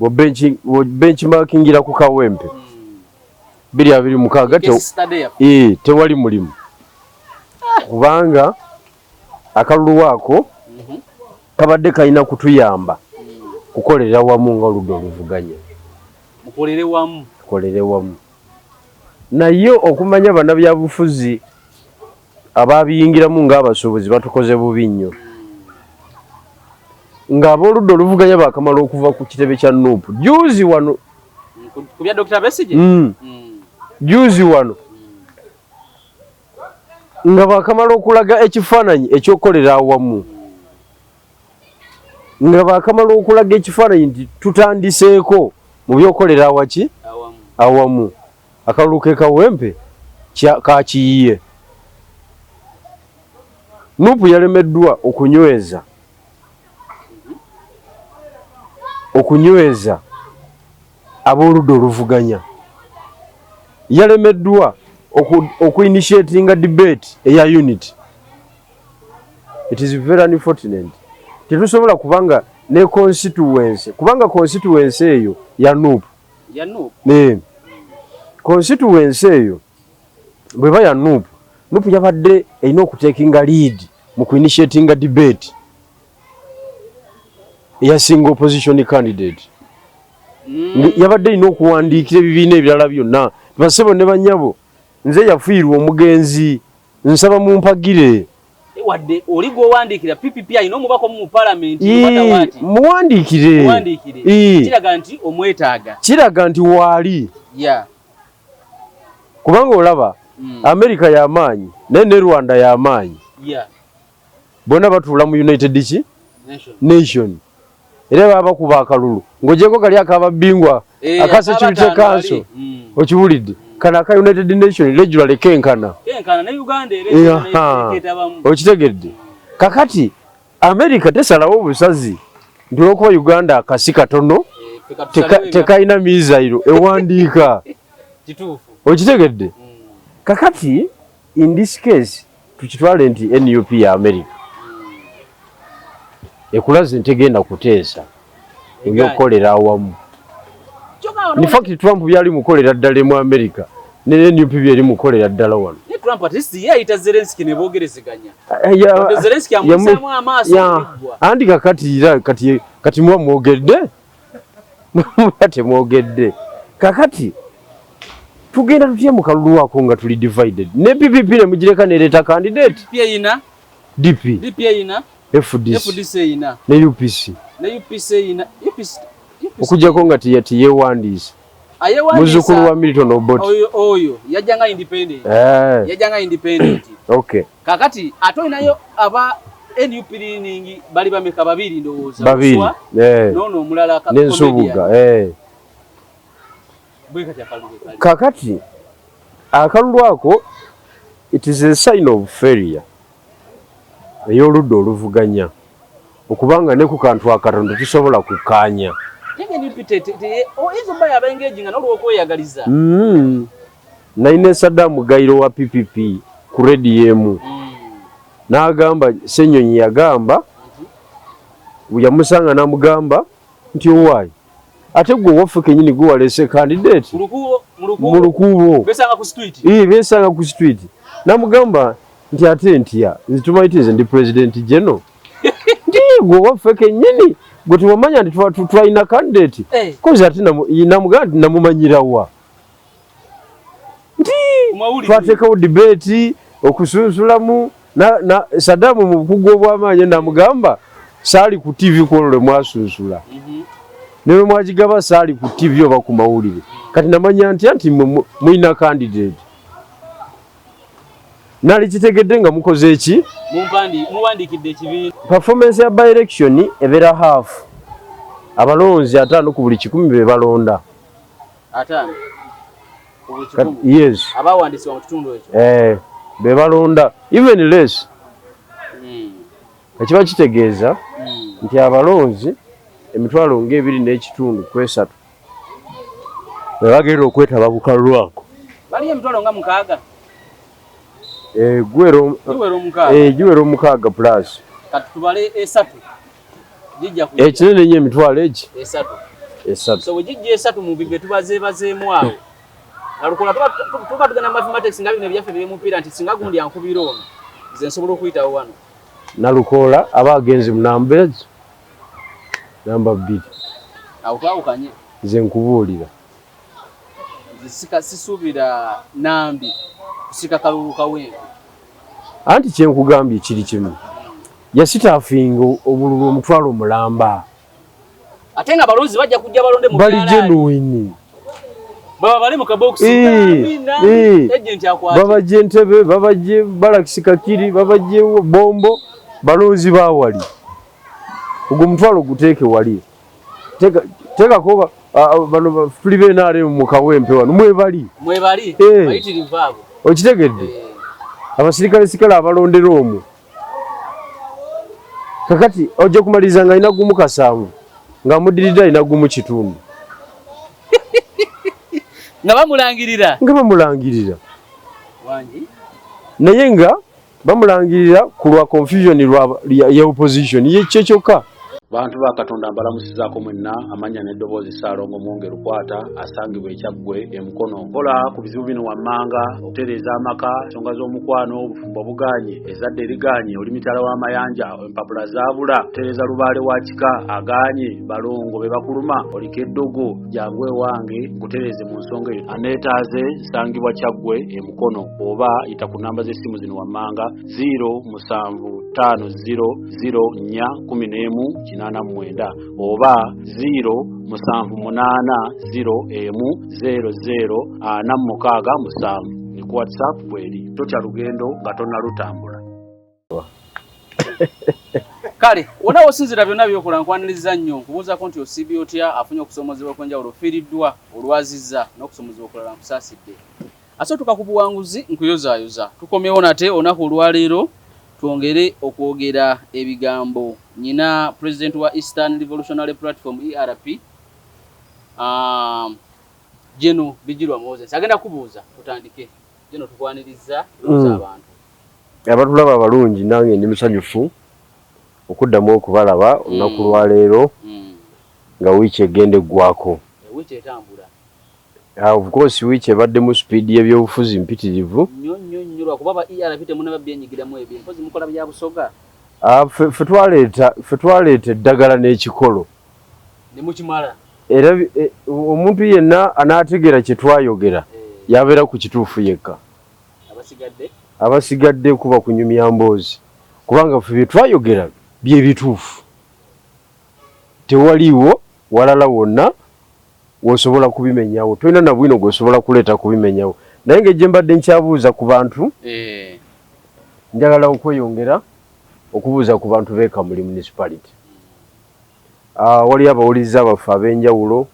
wo benchmarkingira ku Kawempe 2026 tewali mulimu kubanga akalulu wako kabadde kalina kutuyamba kukolera wamu nga oludda oluvuganya mukolere wamu naye okumanya bannabyabufuzi ababiyingiramu ng'abasobozi batukoze bubi nnyo ng'abooludda oluvuganya baakamala okuva ku kitebe kya Nuupu juzi wano ku bya Dr. Besigye juzi wano nga baakamala okulaga ekifaananyi ekyokukolera awamu nga baakamala okulaga ekifaananyi nti tutandiseeko mu byokukolera awaki awamu akalulu ke Kawempe kakiyiye Nuupu yalemeddwa okunyweza abooludda oluvuganya yalemeddwa okuinitiatinga debate eya unity. It is very unfortunate tetusobola kubanga ne constituency kubanga constituency eyo ya Nuupu constituency eyo bweba ya Nuupu yabadde erina okutekinga lead mu kuinitiatinga debate eya single opposition candidate yabadde erina okuwandiikira ebibiina ebirala byonna basebo ne banyabo nze yafiirwa omugenzi nsaba mumpagire wadde oli gwowandiikira PPP ayina omubaka mu parliament muwandiikire kiraga nti omwetaaga kiraga nti waali kubanga olaba America y'amaanyi naye ne Rwanda y'amaanyi bonna batuula mu United Nation era baba kuba akalulu ng'ogyeko kali akababingwa aka Security Council okiwulidde kana aka United Nation regularly kenkana ne Uganda era okitegedde kakati America tesalawo obusazi nti olwokuba Uganda akasi katono tekayina mizairo ewandiika okitegedde kakati in this case tukitwale nti NUP ya America ekulaze ntegenda kuteesa ebyokukolera awamu. In fact Trump byali mukolera ddala mu America ne NUP byali mukolera ddala wano. Trump at least yaita Zelensky ne bogerezeganya. Zelensky amusamu amaaso. Andi kati mwa mwogedde mukate mwogedde kakati tugenda tutye mu kalulu wako nga tuli divided ne PPP ne mugireka nereta candidate DP ina FDC ina ne UPC ina okujjako nga yewandiisa muzukulu wa Milton Obote oyo yajjanga independent okay kakati atoinayo aba NUP lining bali bameka babiri ndowooza babiri nono omulala n'ensubuga kakati akalulu ako it is a sign of failure ey'oludda oluvuganya okubanga ne ku kantu akatonda tusobola kukaanya naine Saddam Gairo wa PPP ku rediyo n'agamba Ssenyonyi yagamba yamusanga n'amugamba nti owaayi ate gwe waffe kenyini gwe walese candidate mu lukuubo besanga ku street n'amugamba nti ate ntya nzi tumayitirize ndi president general nti gwe waffe kenyini gwe tewamanya nti twalina candidate kozi ate namugamba nti namumanyirawa nti twateekawo debate okusunsulamu na Saddam mu bukugu obw'amaanyi namugamba saali ku TV kwolole mwasunsula ne mwagigaba saali ku TV oba ku mawulire kati namanya nti muyina candidate nali kitegedde nga mukoze eki muwandikidde ekibiina performance ya by election ebeera half abalonzi 5 ku buli 100 be balonda 5 yes abawandisibwa mu kitundu ekyo be balonda even less ekiba kitegeeza nti abalonzi emitwalo ng'ebiri n'ekitundu kwesatu be bagenda okwetaba bukalulu ako bali emitwalo nga 6 giwera 6 plus kati tubale 3 jijja ku ekinene nnyo emitwalo egi esatu so wejije esatu mu bibbe tubazeemu awo nalukola tuba tugana mathematics nga bino byaffe by'omupiira nti singa gundi yankubira ono nze nsobola okuyitawo wano nalukola aba agenze mu numbers namba 2 awo twawukanye nze nkubuulira sisuubira nambi kusika kalulu kawempe anti kyenkugambye kiri kimu yasitaafinga obululu omutwalo mulamba ate nga balonzi bajja kujja balonde mu bali genuine baba bali mu kabokisi agent akwati babajje Entebbe babajje Baraks Kakiri babajje Bombo balonzi bawali ogwo mutwalo guteeke wali teka koba bano flibenare mu kawempe wano mwebali bayitirivu abo okitegedde abasirikale sikala abalondera omwo kakati ojja kumaliza nga ina gumu kasanvu nga mudirida ina gumu kitundu nga bamulangirira wangi naye nga bamulangirira ku lwa confusion ya opposition ye kyekyoka bantu ba Katonda mbalamusizaako mwenna amanya n'eddoboozi Ssaalongo Mwongere Kwata asangibwa ekyaggwe emukono kola ku bizibu bino wammanga okutereeza amaka ensonga z'omukwano obufumbo buganye ezadde eriganye oli mitala w'amayanja empapula zaabula tereeza lubaale wa kika aganye balongo be bakuluma oliko eddogo jangu ewange nkutereeze mu nsonga eyo aneetaaze sangibwa kyaggwe emukono oba yita ku namba z'essimu zino wammanga 075000411 oba 078010046 ni ku WhatsApp bweri totya lugendo nga tonna lutambula kale wona osinzira byonna byokola nkwaniriza nnyo nkubuuzako nti osiibye otya afunye okusomozebwa okwenjawulo ofiiriddwa olwaziza n'okusomozebwa okulala nkusaasidde asootuka ku buwanguzi nkuyozaayoza tukomyewo nate olunaku olwaleero twongere okwogera ebigambo nyina president wa Eastern Revolutionary Platform ERP Jeno Bijirwa Moses agenda kubuuza tutandike Jeno tukwaniriza abantu abatulaba abalungi nange ndi musanyufu okuddamu okubalaba olunaku lwaleero nga wiiki egenda eggwako wiiki etambula of course wiiki ebadde mu speed y'ebyobufuzi mpitirivu nnyo lwakuba ERP temunaba byenyigiramu ebyo mpozi mukola bya busoga ffe twaleeta eddagala n'ekikolo ne mukimala era omuntu yenna anaategeera kye twayogera yabeera ku kituufu yekka abasigadde kuba kunyumya mboozi kubanga ffe bye twayogera bye bituufu tewaliiwo walala wonna wosobola kubimenyawo tolina na bwino gwosobola kuleeta kubimenyawo naye ng'egye mbadde nkyabuuza ku bantu njagala okweyongera okubuuza ku bantu b'e Kamuli municipality wali abawuliriza abaffe ab'enjawulo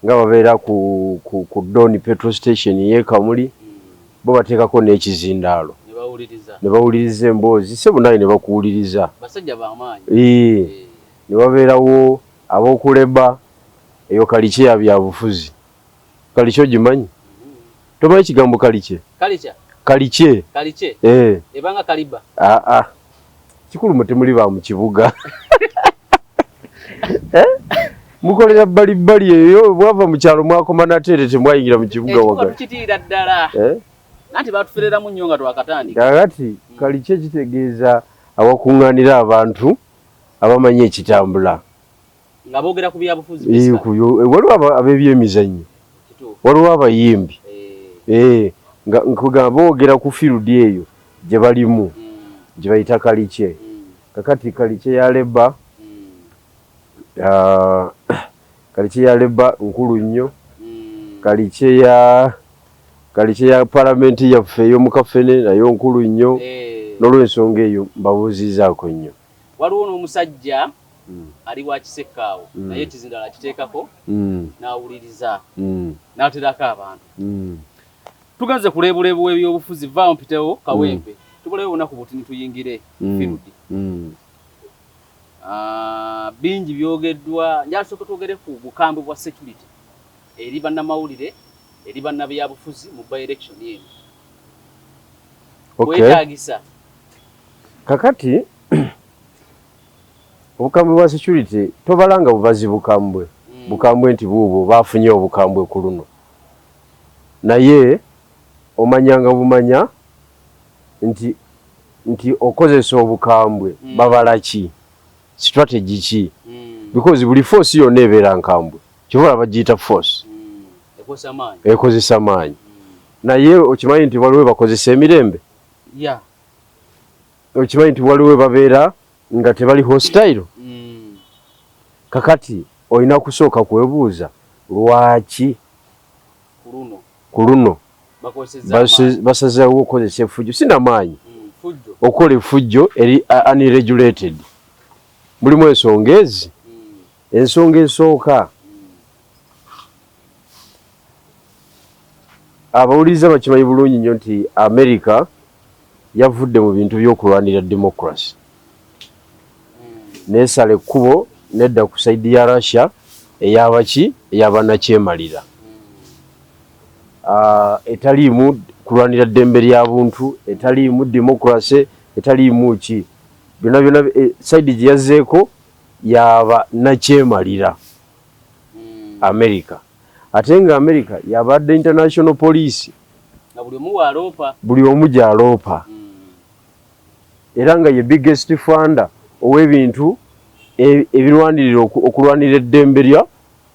nga babeera ku Doni petrol station y'e Kamuli bo bateekako n'ekizindaalo ne bawuliriza emboozi se bunaye ne bakuwuliriza ne babeerawo ab'okuleba eyo Kalikye ya byabufuzi Kalikye ogimanyi tomanyi kigambo Kalikye ebanga kaliba kikulu mutemuli ba mu kibuga mukolera bbalibbali eyo bwava mu kyalo mwakoma nateere temwayingira mu kibuga wakatiira ddala nanti batufereramu nnyo nga twakatandika kakati Kalikye kitegeeza awakuŋŋaanira abantu abamanyi ekitambula nga boogera ku byabufuzi waliwo ab'ebyemizannyo waliwo abayimbi nga nkugamba boogera ku field eyo gye balimu gye bayita Kalikye kakati Kalikye ya leba nkulu nnyo Kalikye ya palamenti yaffe ey'omukafene nayo nkulu nnyo n'olw'ensonga eyo mbabuuzizaako nnyo waliwo n'omusajja ali wa Kisekkaawo naye ekizindala akiteekako n'awuliriza n'aterako abantu tugenze ku leebuleebu w'ebyobufuzi vaawo mpitewo Kawempe tubulewo obunaku buti nituyingire field bingi byogeddwa njala tusooke twogere ku bukambwe bwa security eri bannamawulire eri bannabyabufuzi mu by election eno kwetaagisa kakati obukambwe bwa security tobalanga bubazi bukambwe bukambwe nti buubwo bafunye obukambwe ku luno naye omanyanga bumanya nti okozesa obukambwe babala ki strategy ki because buli force yonna ebeera nkambwe kivola bagiyita force ekozesa maanyi naye okimanyi nti waliwo bakozesa emirembe okimanyi nti waliwo babeera nga tebali hostile kakati olina kusooka kwebuuza lwaki ku luno basazeewo okukozesa effujjo sinamaanyi okukola effujjo eri unregulated mulimu ensonga ezi ensonga esooka abawuliriza bakimanyi bulungi nnyo nti America yavudde mu bintu by'okulwanira democracy neesala ekkubo nedda ku saidi ya Russia eyabaki eyabannakyemalira etaliimu kulwanira ddembe lya buntu etaliimu democracy etaliimu ki byonna byonna saidi gye yazzeeko yaba nakyemalira America ate nga America yabadde international police na buli omu gy'aloopa era nga ye biggest funder ow'ebintu ebirwanirira okulwanira eddembe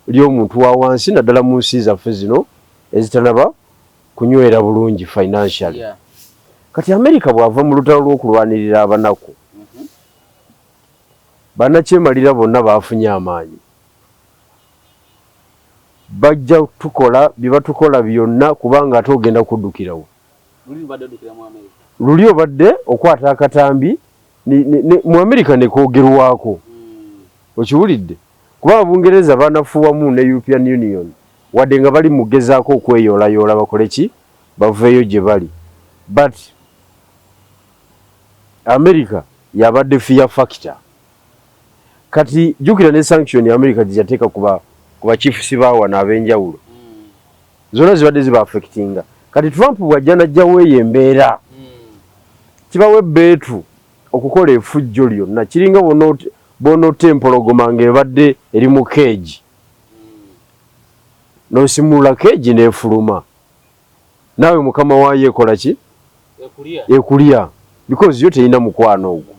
ly'omuntu wa wansi naddala mu nsi zaffe zino ezitanaba kunywera bulungi financially kati America bw'ava mu lutalo lw'okulwanirira abanaku bannakyemalira bonna baafunye amaanyi bajja tukola bye batukola byonna kubanga ate ogenda kuddukirawo luli obadde okwata akatambi mu America ne koogerwako okiwulidde kuba Abungereza baanafuwamu ne European Union wadde nga bali mugezaako okweyoolayoola bakole ki baveeyo gye bali but America yabadde fear factor kati jukira ne sanction ya America gyateeka kuba chiefs baawana ab'enjawulo zonna zibadde ziba affectinga kati Trump bw'ajja najjawo eyo embeera kibawe ebbeetu okukola effujjo lyonna kiringa bonotta empologoma ng'ebadde eri mu keegi n'osimulula keegi n'efuluma naawe mukama waayo ekola ki ekulya because yo terina mukwano ogwo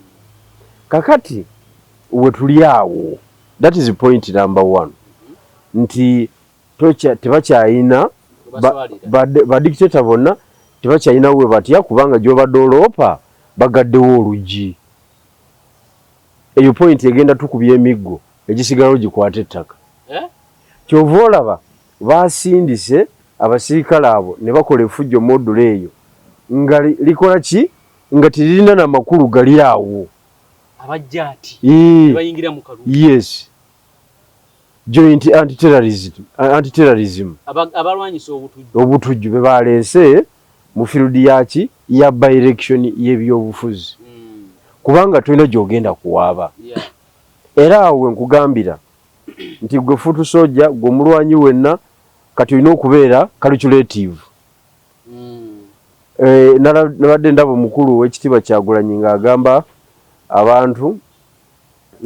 kakati we tuli awo that is point number one nti tebakyayina badictator bonna tebakyayina we batya kubanga gy'obadde oloopa bagaddewo oluggi eyo point egenda tukubya emiggo egisigalawo gikwata ettaka kyova olaba basindise abasirikale abo ne bakola effujjo module eyo nga likola ki nga tiririna n'amakulu gali awo abajja ati bayingira mu kalulu yes joint anti-terrorism abalwanyisa obutujju be baleese mu field yaki ya by-election y'ebyobufuzi kubanga tulina gy'ogenda kuwaaba era awo nkugambira nti gwe futu soja gwe omulwanyi wenna kati olina okubeera calculative nabadde ndaba omukulu w'ekitiibwa Kyagulanyi ng'agamba abantu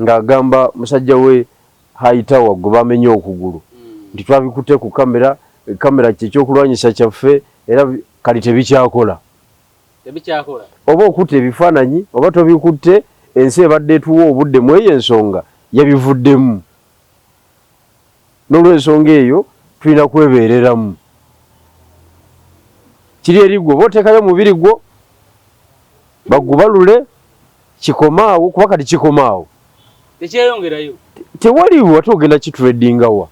ng'agamba musajja we Haitawa gwe bamenye okugulu nti twabikutte ku kamera kyekyokulwanyisa kyaffe era kali tebikyakola oba okutte ebifaananyi oba tobikutte ensi ebadde etuwa obudde mu eyo ensonga yabivuddemu n'olw'ensonga eyo tulina kwebeereramu kiri eri gwe oba oteekayo omubiri gwo bagubalule kikomaawo kuba kati kikomaawo tekyeyongerayo tewaliwo ate ogenda kitredingawa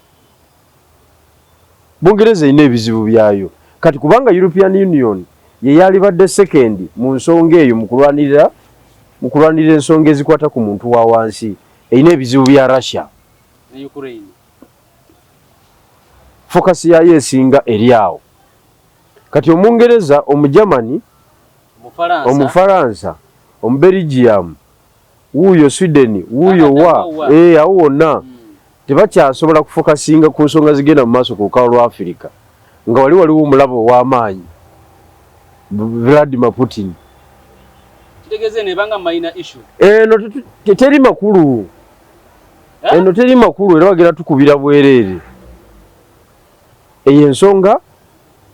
Bungereza erina ebizibu byayo kati kubanga European Union ye yalibadde second mu nsonga eyo mu kulwanirira ensonga ezikwata ku muntu wa wansi erina ebizibu bya Russia ne Ukraine focus yayo esinga eri awo kati Omungereza Omugermany Omufaransa Omubelgium wuuyo Sweden wuuyo awo wonna tebakyasobola kufokasinga ku nsonga zigenda mu maaso ku lukalu lwa Africa nga waliwo omulabo ow'amaanyi Vladimir Putin kitegeeze nebanga minor issue eno teri makulu eno teri makulu era wagira tukubira bwerere eyo ensonga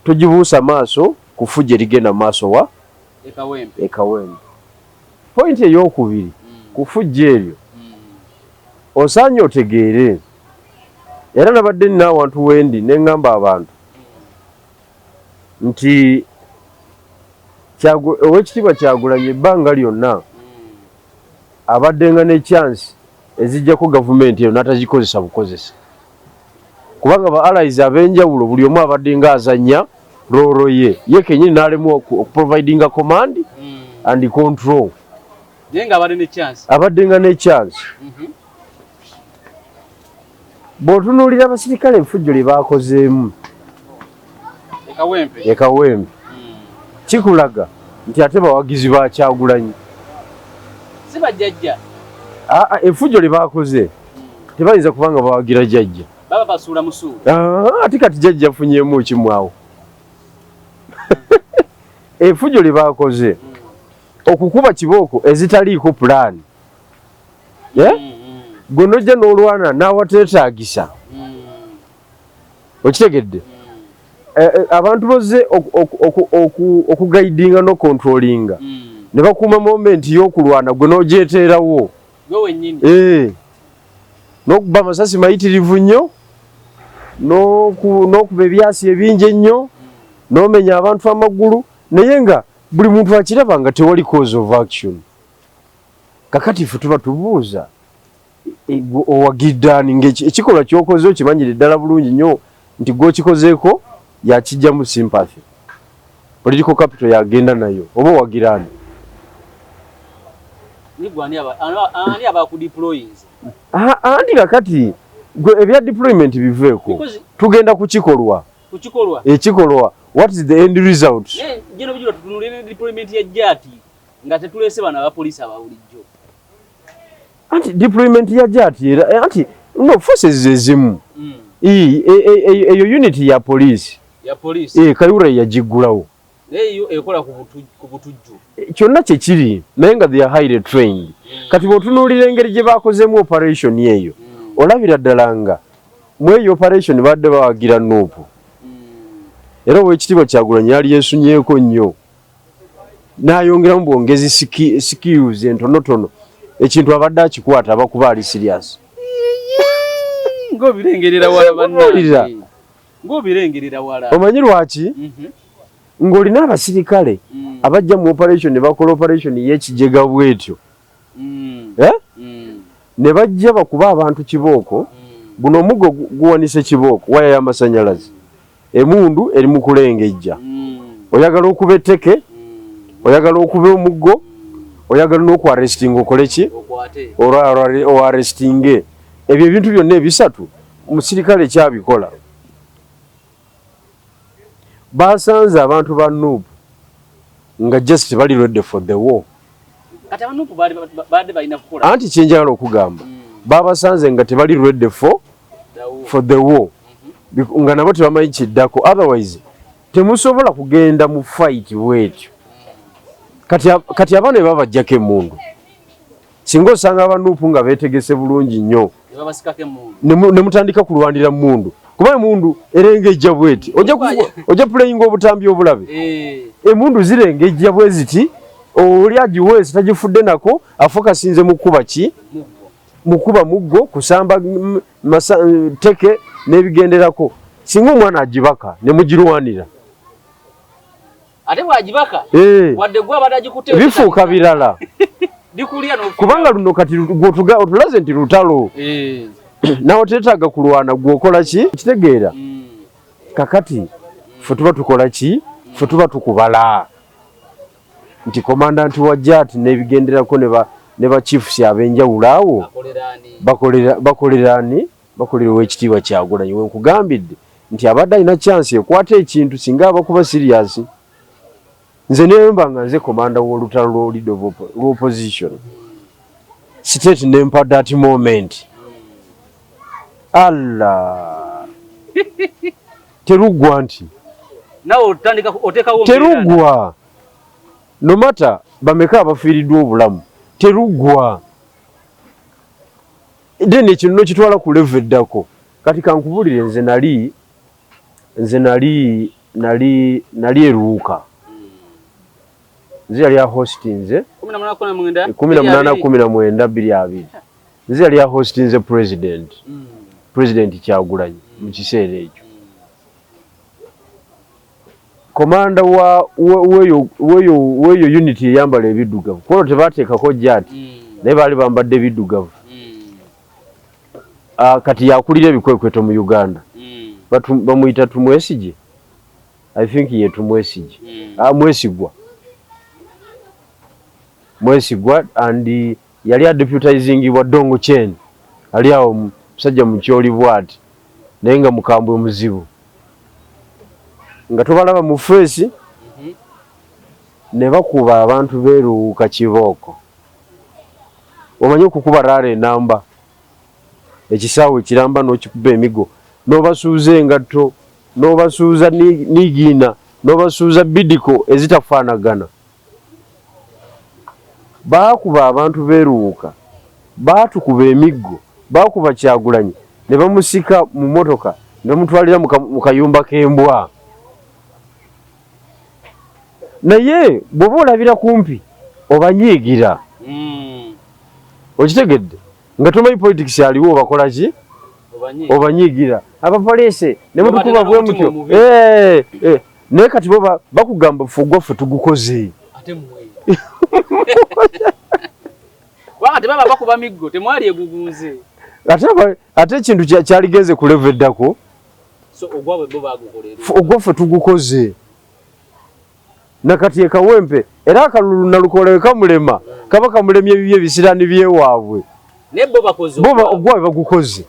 tugibuusa maaso kufujja erigenda maaso wa ekawempe pointi ey'okubiri kufujja eryo osaanye otegeere era nabadde nina awantu wendi ne ŋŋamba abantu nti Oweekitiibwa Kyagulanyi ebbanga lyonna abaddenga ne chance ezijjako gavumenti eyo n'atagikozesa bukozesa kubanga ba allies ab'enjawulo buli omu abaddenga azannya roolo ye kenyini n'alemu okuprovidinga command and control abaddenga ne chance bw'otunuulira abasirikale enfujjo lye baakozeemu ekawempe kikulaga nti ate bawagizi ba Kyagulanyi enfujjo lye baakoze tebayinza kubanga bawagira jjajja ate kati jjajja afunyeemu kimwawo enfujjo lye baakoze okukuba kibooko ezitaliiko pulaani gwe nojja n'olwana n'awateetaagisa okitegedde abantu bozze okugayidinga n'okontrolinga ne bakuuma momenti y'okulwana gwe n'ogyeteerawo n'okuba amasasi mayitirivu nnyo n'okuba ebyasi ebingi ennyo n'omenya abantu amagulu naye nga buli muntu akiraba nga tewali cause of action kakati ffe tuba tubuuza owagiddaani ng'ekikolwa ky'okoze okimanyire ddala bulungi nnyo nti gw'okikozeeko yakijjamu sympathy political capital yagenda nayo oba owagiraani andi kakati ebya deployment biveeko tugenda kukikolwa ekikolwa what is the end result anti deployment ya jati era anti no forces ezimu eyo unity ya police Kayura yagigulawo eyo ekola ku butujju kyonna kye kiri naye nga they are highly trained kati bw'otunuulira engeri gye baakozemu operation eyo olabira ddala nga mu eyo operation badde bawagira Nuupu era Oweekitiibwa Kyagulanyi yali yeesunyeeko nnyo n'ayongeramu bwongezi skills entonotono ekintu abadde akikwata abakuba ali serious ng'obirengerera wala omanyi lwaki ng'olina abasirikale abajja mu operation ne bakola operation y'ekijega bwetyo ne bajja bakuba abantu kibooko guno omuggo guwanise kibooko waya y'amasanyalazi emundu eri mu kulengejja oyagala okuba etteke oyagala okuba omuggo oyagala n'okwarrestinga okole ki oarrestinge ebyo ebintu byonna ebisatu omusirikale kyabikola basanze abantu ba Nuupu nga just bali ready for the war anti kyenjagala okugamba babasanze nga tebali ready for the war nga nabo tebamanyi kiddako otherwise temusobola kugenda mu fight bwetyo kati abaana be babajjako emmundu singa osanga abanuupu nga beetegese bulungi nnyo ne mutandika kulwanira mundu kuba emundu erengejja bweti ojja pulayinga obutambi obulabe emundu zirengejja bwe ziti oli agiweesi tagifudde nako afokasinze mu kuba ki mukuba muggo kusamba teke n'ebigenderako singa omwana agibaka ne mugirwanira ate bwagibaka wadde gwe abadde agikutte bifuuka birala kubanga luno kati otulaze nti lutalo nawe teetaaga kulwana gwokola ki kitegeera kakati ffe tuba tukola ki ffe tuba tukubala nti komandanti wa jati n'ebigenderako ne bachiefs ab'enjawulo awo bakoleraani bakolera Oweekitiibwa Kyagulanyi wenkugambidde nti abadde alina chance ekwata ekintu singa abakuba serious nze nemba nga nze komanda w'olutalo lw'opposition state nempa that moment Allah terugwa nti nawe otandika otekawo terugwa no matter bameka abafiiriddwa obulamu terugwa then kino kitwala ku level eddako kati kankubulire nze nali eruuka nze yali ahostinze 18-19-20 nze yali ahostinze president Kyagulanyi mu kiseera ekyo komanda weyo unity eyambala ebiddugavu kuno tebateekako jati naye baali bambadde ebiddugavu kati yakulira ebikwekweto mu Uganda bamuyita Tumwesige I think ye Tumwesige mwesigwa and yali adeputizingibwa Dongo Chen ali awo musajja mukyoli bwati naye nga mukambwe muzibu nga tobalaba mu face ne bakuba abantu beeruuka kibooko omanyi okukuba rale namba ekisaawe kiramba n'okikuba emigo n'obasuuza engatto n'obasuuza nigiina n'obasuuza bidiko ezitafaanagana baakuba abantu beeruuka baatukuba emiggo baakuba Kyagulanyi ne bamusika mu motoka ne bamutwalira mu kayumba k'embwa naye bw'oba olabira kumpi obanyiigira okitegedde nga tomanyi politics aliwo bakola ki obanyiigira abapoliisi ne mutukuba bwe mutyo naye kati bo bakugamba fugwaffe tugukoze ate ekintu kyaligenze ku level eddako ogwaffe tugukoze nakati ekawempe era akalulu nalukolewe kamulema kaba kamulemye ebibye ebisiraani byewaabwe bo ogwawe bagukoze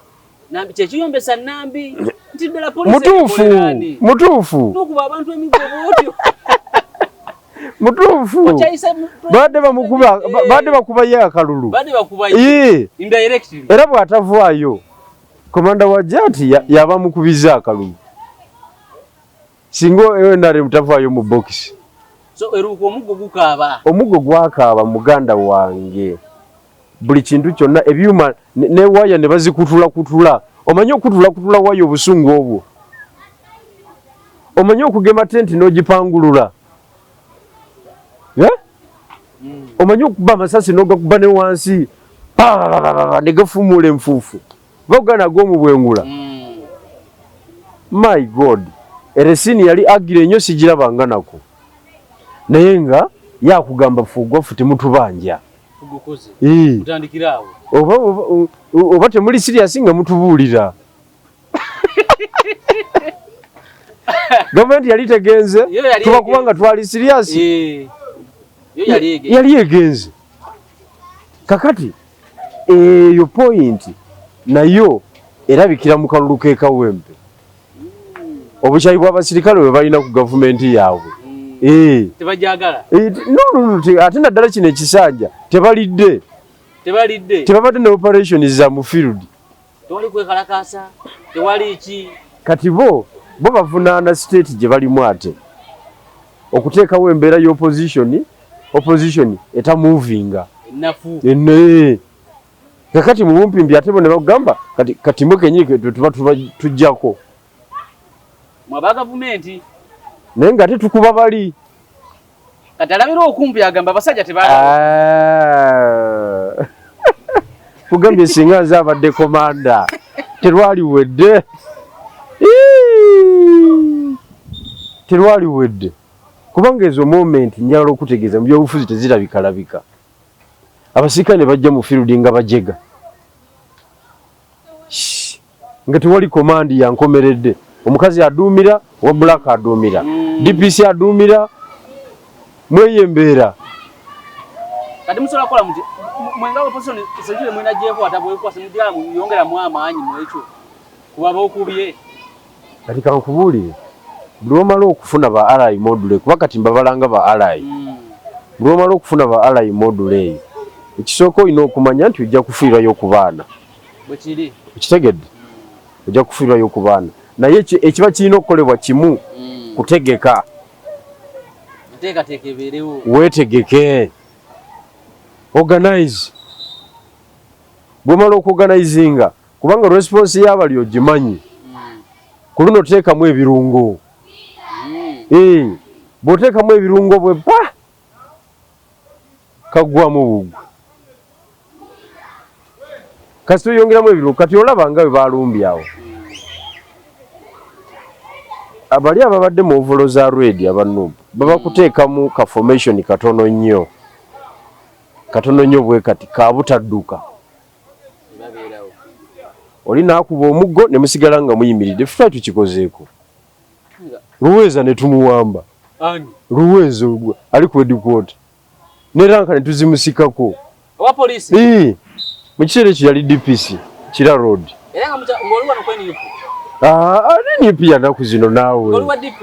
mutuufu badde bakuba ye akalulu era bw'atavaayo komanda wa jati yaba mukubiza akalulu singa NRM tavaayo mu bokisi omuggo gwakaaba muganda wange buli kintu kyonna ebyuma ne waya ne bazikutula omanyi okutula waya obusungu obwo omanyi okugema tenti n'ogipangulula omanyi okuba amasasi n'ogakuba ne wansi ne gafumula enfuufu bagana ag'omu bwengula my god eresini yali agira ennyo sigirabanga nako naye nga yakugamba fugwafu temutubanja oba temuli serious nga mutubuulira gavumenti yali tegenze tuba kubanga twali serious yali egenze kakati eyo point nayo erabikira mu kalulu k'ekawempe obukyayi bw'abasirikale bwe balina ku gavumenti yaabwe ate naddala kino ekisanja tebalidde tebabadde ne operations za mu field kati bo bavunaana state gye balimu ate okuteekawo embeera y'opposition etamovinga kakati mu bumpimbi ate bo ne bagamba kati mwe kenyini tuba tujjako mwaba gavumenti naye nga tetukuba bali kati alabira okumpi agamba abasajja tebaagala kugambye singa nze abadde komanda terwaliwedde kubanga ezo moment njagala okutegeeza mu byobufuzi tezirabikalabika abasirikale ne bajja mu field nga bajega nga tewali komandi yankomeredde omukazi aduumira owa black aduumira DPC aduumira mweyembeera kati musobola kukola muti mwenga opposition sekire mwena jeko atabwekwa simudira yongera mu amaanyi mwekyo kuba bokubye kati kankubuulire buli omala okufuna ba alai module kuba kati mbabalanga ba alai buli omala okufuna ba alai module eyo ekisooka olina okumanya nti ojja kufiirwayo ku baana bwekiri ekitegedde ojja kufiirwayo ku baana naye ekiba kirina okukolebwa kimu kutegeka wetegeke organize bwemala okuorganizinga kubanga response y'abali ogimanyi ku luno teekamu ebirungo bw'oteekamu ebirungo bwe pa kaggwamu bugwe kasi oyongeramu ebirungo kati olaba nga bwe balumbye awo abali ababadde mu ovolo za redi abanubu baba kuteekamu ka formation katono nnyo bwe kati kabutadduka oli naakuba omuggo ne musigala nga muyimiridde ffe tukikozeeko Luweza ne tumuwamba Luweza ali ku headquarter ne ranka ne tuzimusikako wa police mu kiseera ekyo yali DPC Kira Road era nga ng'oli wano kweni ani pia naku zino naawe ng'oli wa DP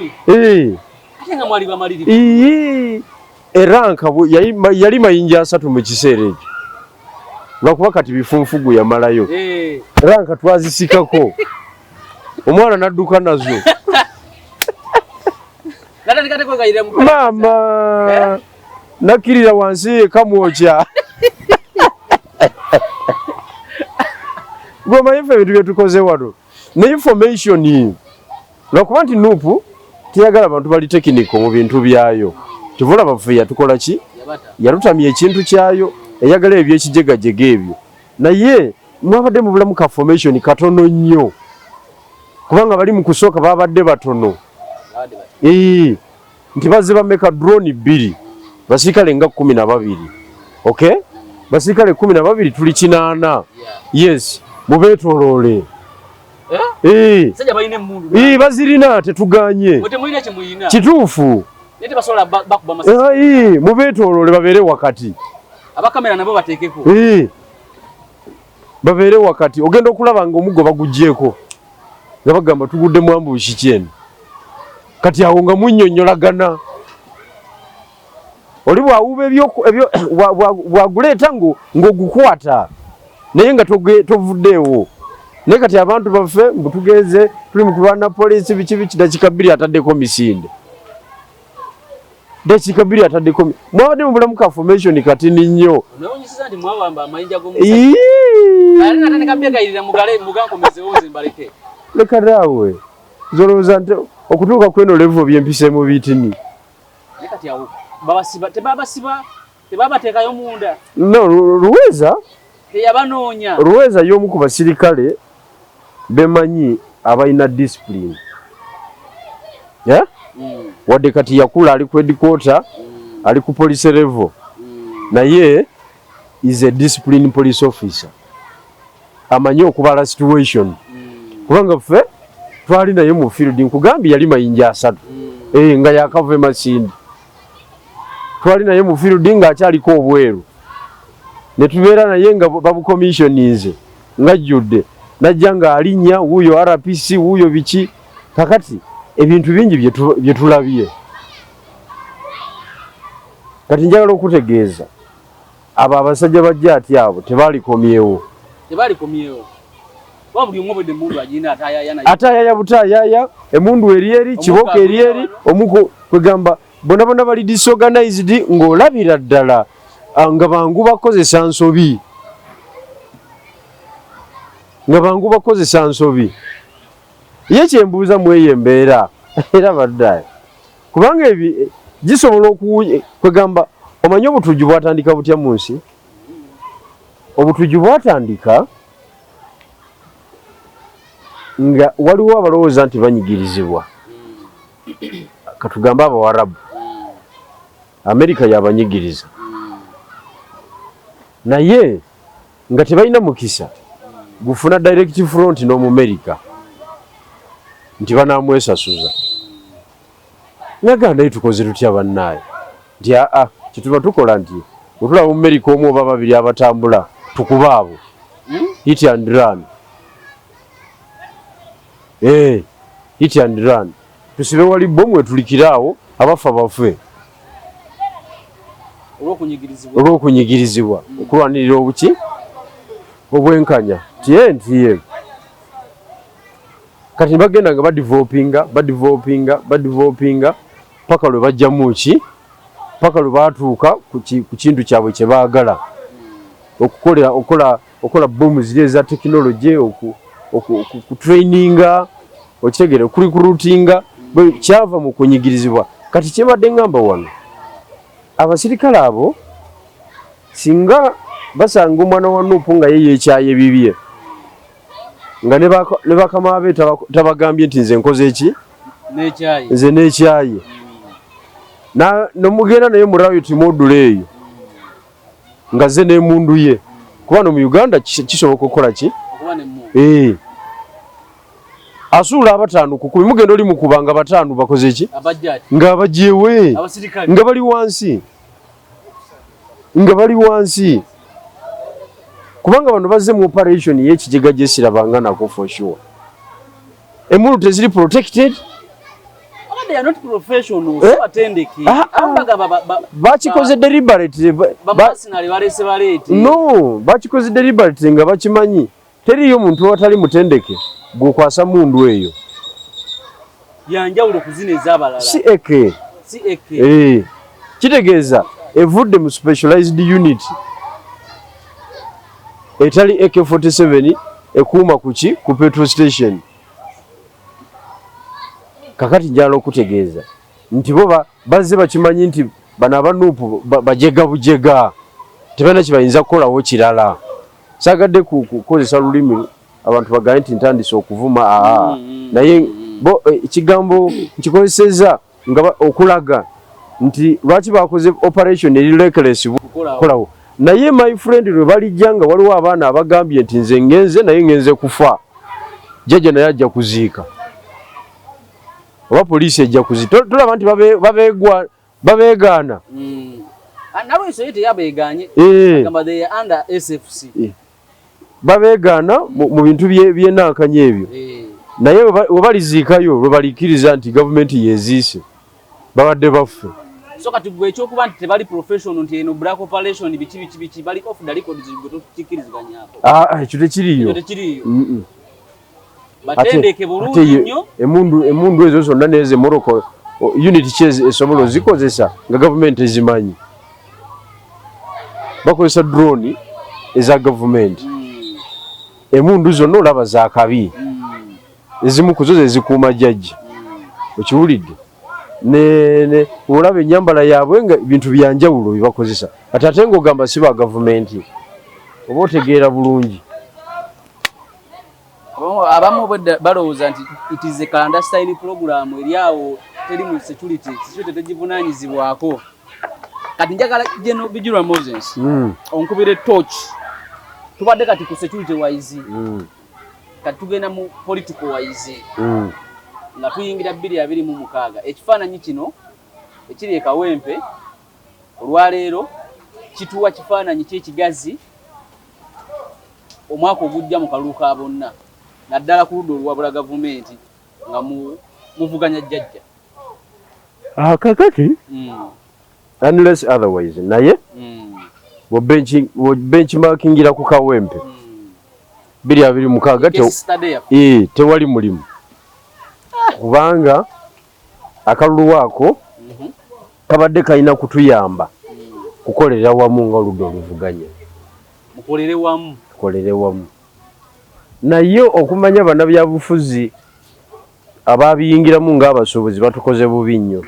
ate nga mwali bamaliri eranka yali mayinja 3 mu kiseera ekyo lwakuba kati bifunfugu yamalayo ranka twazisikako omwana nadduka nazo mama nakirira wansi kamwokya gwomanyi ffe ebintu byetukoze wano ne information lwakuba nti nuupu teyagala abantu bali tekiniko mu bintu byayo tuvula baffe yatukola ki yalutamya ekintu kyayo eyagala ebyekijegajega ebyo naye mwabadde mu bulamu ka formation katono nnyo kubanga bali mu kusooka babadde batono nti bazze bameka drone 2 basirikale nga 12 okay basirikale 12 tuli 8 yes mubeetooloole sajja balina emmundu bazirina tetuganye kituufu mubeetooloole babeere wakati abakamera nabo bateekeko babeere wakati ogenda okulaba nga omuggo bagugjeeko nga bagamba tugudde mu ambushi kyene kati awo nga munnyonnyolagana oli bwawuba bwaguleeta ng'ogukwata naye nga tovuddeewo naye kati abantu baffe mbutugenze tuli mu kulwana poliisi biki dakika 2 ataddeko misinde dakika 2 ataddeko mwabadde mu bulamu ka formation kati ni nnyo leka naawe zolowooza nti okutuuka kweno level byempiseemu biitini tebabateekayo munda no Luweza teyabanoonya Luweza y'omu ku basirikale bemanyi abalina discipline wadde kati yakula ali ku headquarter ali ku police level naye is a discipline police officer amanyi okubala situation kubanga ffe twali naye mu field nkugambye yali mayinja 3 nga yakava Masindi twali naye mu field ng'akyaliko obweru ne tubeera naye nga babucommissionize ng'ajjudde najja ng'alinnya wuuyo RPC wuuyo biki kakati ebintu bingi bye tulabye kati njagala okutegeeza abo abasajja bajja ati abo tebalikomyewo ataayaya butaayaya emundu eri kiboko eri omuko kwegamba bonna bali disorganized ng'olabira ddala nga bangu bakozesa nsobi ye kyembuuza mu eyo embeera era baddayo kubanga gisobola kwegamba omanyi obutujju bwatandika butya mu nsi obutujju bwatandika nga waliwo abalowooza nti banyigirizibwa katugambe abawarabu Amerika yabanyigiriza naye nga tebalina mukisa gufuna direct front n'Omumerika nti banamwesasuza naganda tukoze tutya bannaye nti kituba tukola nti bwetulaba Omumerika omu oba babiri abatambula tukuba abo hit and run hit and run tusibe wali bomu wetulikiraawo abafa baffe olw'okunyigirizibwa okulwanirira obuki obwenkanya tiye kati bagenda nga badivopinga paka lwe bajjamu ki paka lwe batuuka ku kintu kyabwe kye baagala okukola okola bomu zile za technology ku traininga okitegere kuli ku routinga bwe kyava mu kunyigirizibwa kati kyebadde ngamba wano abasirikale abo singa basanga omwana wa Nuupu nga ye yekyaye bibye nga ne bakama be tabagambye nti nze nkoze eki nze nekyaye nomugenda naye mu riot module eyo nga ze n'emundu ye kuba no mu Uganda kisoboka okukola ki asuula abataano kukumi mugenda oli mukubanga bataano bakoze ki nga abajjewe nga bali wansi kubanga bano bazze mu operation y'ekijega gyesirabanga nako for sure emulu teziri protected. They are not professionals. Bachikoze deliberate. No, bachikoze deliberate nga bakimanyi. Teriyo muntu watali mutendeke gwokwasa mundu eyo. Yanjawulo kuzine zabalala. Si eke. Kitegeeza evudde mu specialized unit. Etali AK47 ekuuma kuki ku petrol station. Kakati njala okutegeeza nti bo bazze bakimanyi nti bano abanuupu bajega bujega tebana kibayinza kukolawo kirala. Sagadde kukozesa lulimi abantu bagaye nti ntandise okuvuma naye bo ekigambo nkikozeseza nga okulaga nti lwaki bakoze operation eri reckless kukolawo. Naye my friend lwe balijjanga waliwo abaana abagambye nti nze ngenze naye ngenze kufa jjajja naye ajja kuziika. Oba poliisi ejja kuzita tulaba nti babeegaana. Nalwensyo ye teyabeeganye agamba they are under SFC. Babeegaana mu bintu byenankanya ebyo. Naye we baliziikayo lwe balikkiriza nti gavumenti yeeziise babadde baffe. So kati gwe ekyokuba nti tebali professional nti eno black operation biki bali off the record zikikkiriziganyako. Ekyo tekiriyo. Batendeke bulungi nnyo emundu ezo zonna neze Morocco unit cheze esobola zikozesa nga government ezimanyi bakozesa drone eza government emundu zonna olaba za kabi ezimu kuzo ezikuuma jjajja okiwulidde ne olaba ennyambala yaabwe nga bintu byanjawulo bibakozesa ate ng'ogamba si ba government oba otegeera bulungi. Abamu balowooza nti it is a clandestine program eriawo teri mu security tegivunanyizibwako. Kati njagala General Bijirwa Moses onkubire torch tubadde kati ku security wise kati tugenda mu political wise nga tuyingira 2026 ekifaananyi kino ekiri e Kawempe olwaleero kituwa kifaananyi ky'ekigazi omwaka ogujja mu kalulu ka bonna naddala ku ludda olwabula gavumenti nga muvuganya jjajja. Kakati unless otherwise naye benchmarkingira ku Kawempe 2026 tewali mulimu kubanga akalulu waako kabadde kalina kutuyamba kukolera wamu nga oludda oluvuganya mukolere wamu naye okumanya bannabyabufuzi ababiyingiramu ng'abasuubuzi batukoze bubi nnyo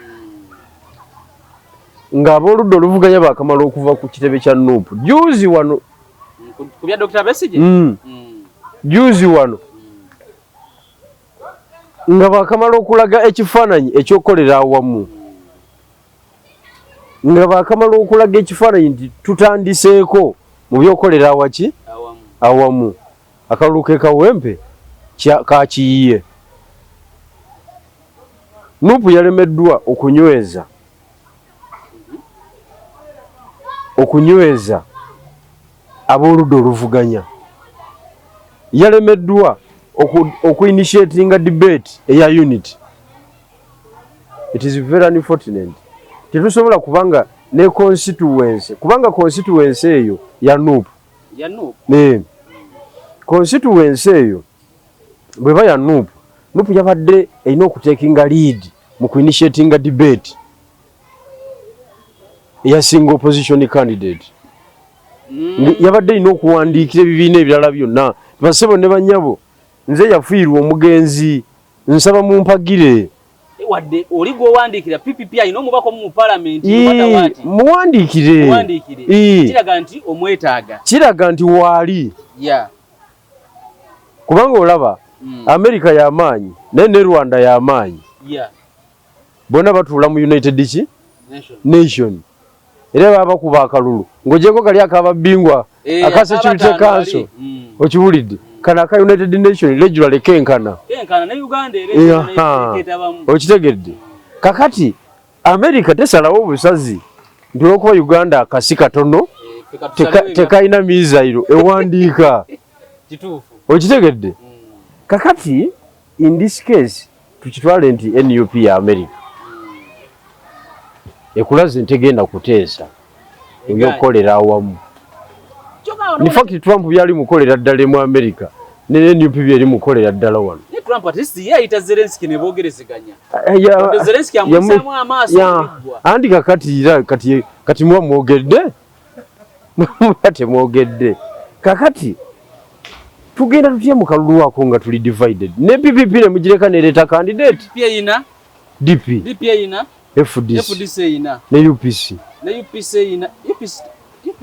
ng'abooludda oluvuganya baakamala okuva ku kitebe kya Nuupu juzi wano ku bya Dr. Besigye juzi wano nga baakamala okulaga ekifaananyi ekyokukolera awamu nga baakamala okulaga ekifaananyi nti tutandiseeko mu byokukolera awaki awamu akalulu ke Kawempe kakiyiye. Nuupu yalemeddwa okunyweza abooludda oluvuganya. Yalemeddwa okuinitiatinga debate eya unity. It is very unfortunate. Tetusobola kubanga ne constituency kubanga constituency eyo ya Nuupu. Constituency eyo bweba ya Nuupu yabadde erina okutekinga lead mu kuinitiatinga debate eya single opposition candidate. yabadde ino okuwandiikira ebibiina ebirala byonna basebo ne banyabo nze yafiirwa omugenzi nsaba mumpagire wadde oli gwowandiikira PPP ayina omubaka mu parliament muwandiikire kiraga nti omwetaaga kiraga nti waali kubanga olaba America y'amaanyi naye ne Rwanda y'amaanyi bonna batuula mu United Nation era baba kuba akalulu ng'ogyeko kali akababingwa aka Security Council okiwulidde kana aka United Nation regularly kenkana ne Uganda okitegedde kakati America tesalawo obusazi nti olwokuba Uganda akasi katono tekayina mizairo ewandiika okitegedde kakati in this case tukitwale nti NUP ya America ekulaze ntegenda kuteesa ebyokukolera awamu. In fact Trump byali mukolera ddala mu America ne NUP byali mukolera ddala wano. Trump atisi yayita Zelensky ne boogerezeganya. Zelensky amusamu amaaso. Andi kakati kati mwa mwogedde mukate mwogedde kakati tugenda tutye mu kalulu wako nga tuli divided ne PPP ne mugireka nereta candidate PPP ina DP ina FDC ina ne UPC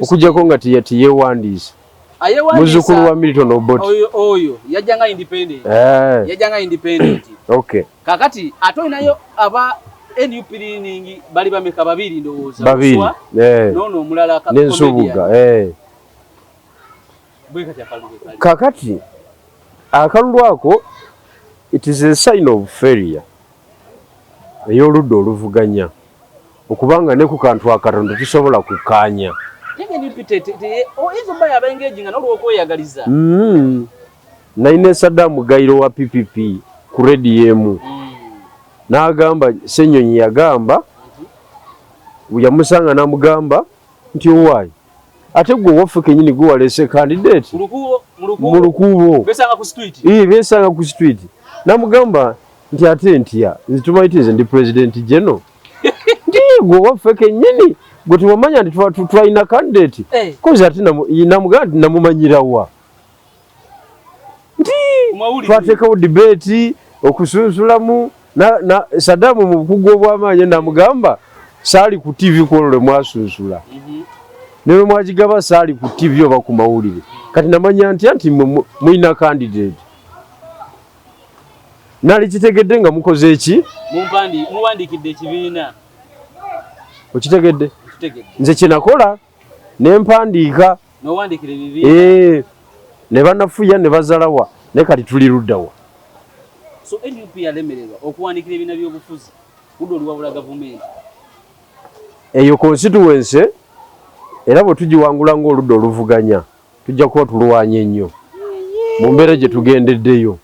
okujjako nga yewandiisa muzukulu wa Milton Obote oyo yajjanga independent okay kakati atoinayo aba NUP liningi bali bameka babiri ndowooza babiri nono omulala n'ensubuga kakati akalulu ako it is a sign of failure ey'oludda oluvuganya okubanga ne ku kantu akatondo tusobola kukaanya naine Saddam Gairo wa PPP ku rediyo n'agamba Ssenyonyi yagamba yamusanga n'amugamba nti owaayi ate gwe waffe kenyini gwe walese candidate mu lukuubo besanga ku street n'amugamba nti ate ntya nze tumayitize ndi president general nti gwe waffe kenyini gwe tubamanya nti twalina candidate kozi ate namugamba nti namumanyirawa nti twateekawo debate okusunsulamu na Saddam mu bukugu obw'amaanyi namugamba saali ku TV kwolwo lwe mwasunsula ne mwagigaba saali ku TV oba ku mawulire kati namanya nti muyina candidate nali kitegedde nga mukoze eki muwandiikidde ekibiina okitegedde nze kyenakola ne mpandiika n'owandiikira ebibiina ne banafuya ne bazalawa ne kati tuli luddawa. So NUP yalemererwa okuwandiikira ebibiina by'obufuzi ludda oluwabula gavumenti eyo constituency era bwe tugiwangula ng'oludda oluvuganya tujja kuba tulwanya ennyo mu mbeera gye tugendeddeyo.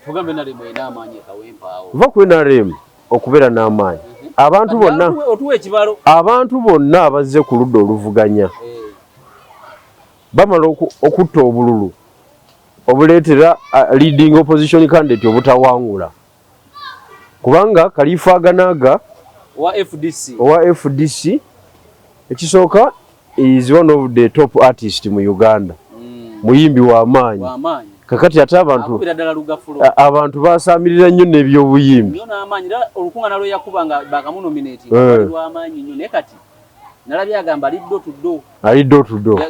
Tugambe nali mwena amaanyi akawempaawo va ku NRM okubeera n'amaanyi abantu bonna abazze ku ludda oluvuganya bamala okutta obululu obuleetera leading opposition candidate obutawangula kubanga Khalifa Aganaga owa FDC ekisooka is one of the top artists mu Uganda muyimbi wa amaanyi kakati ate abantu basaamirira nnyo n'ebyobuyimbi ali do to do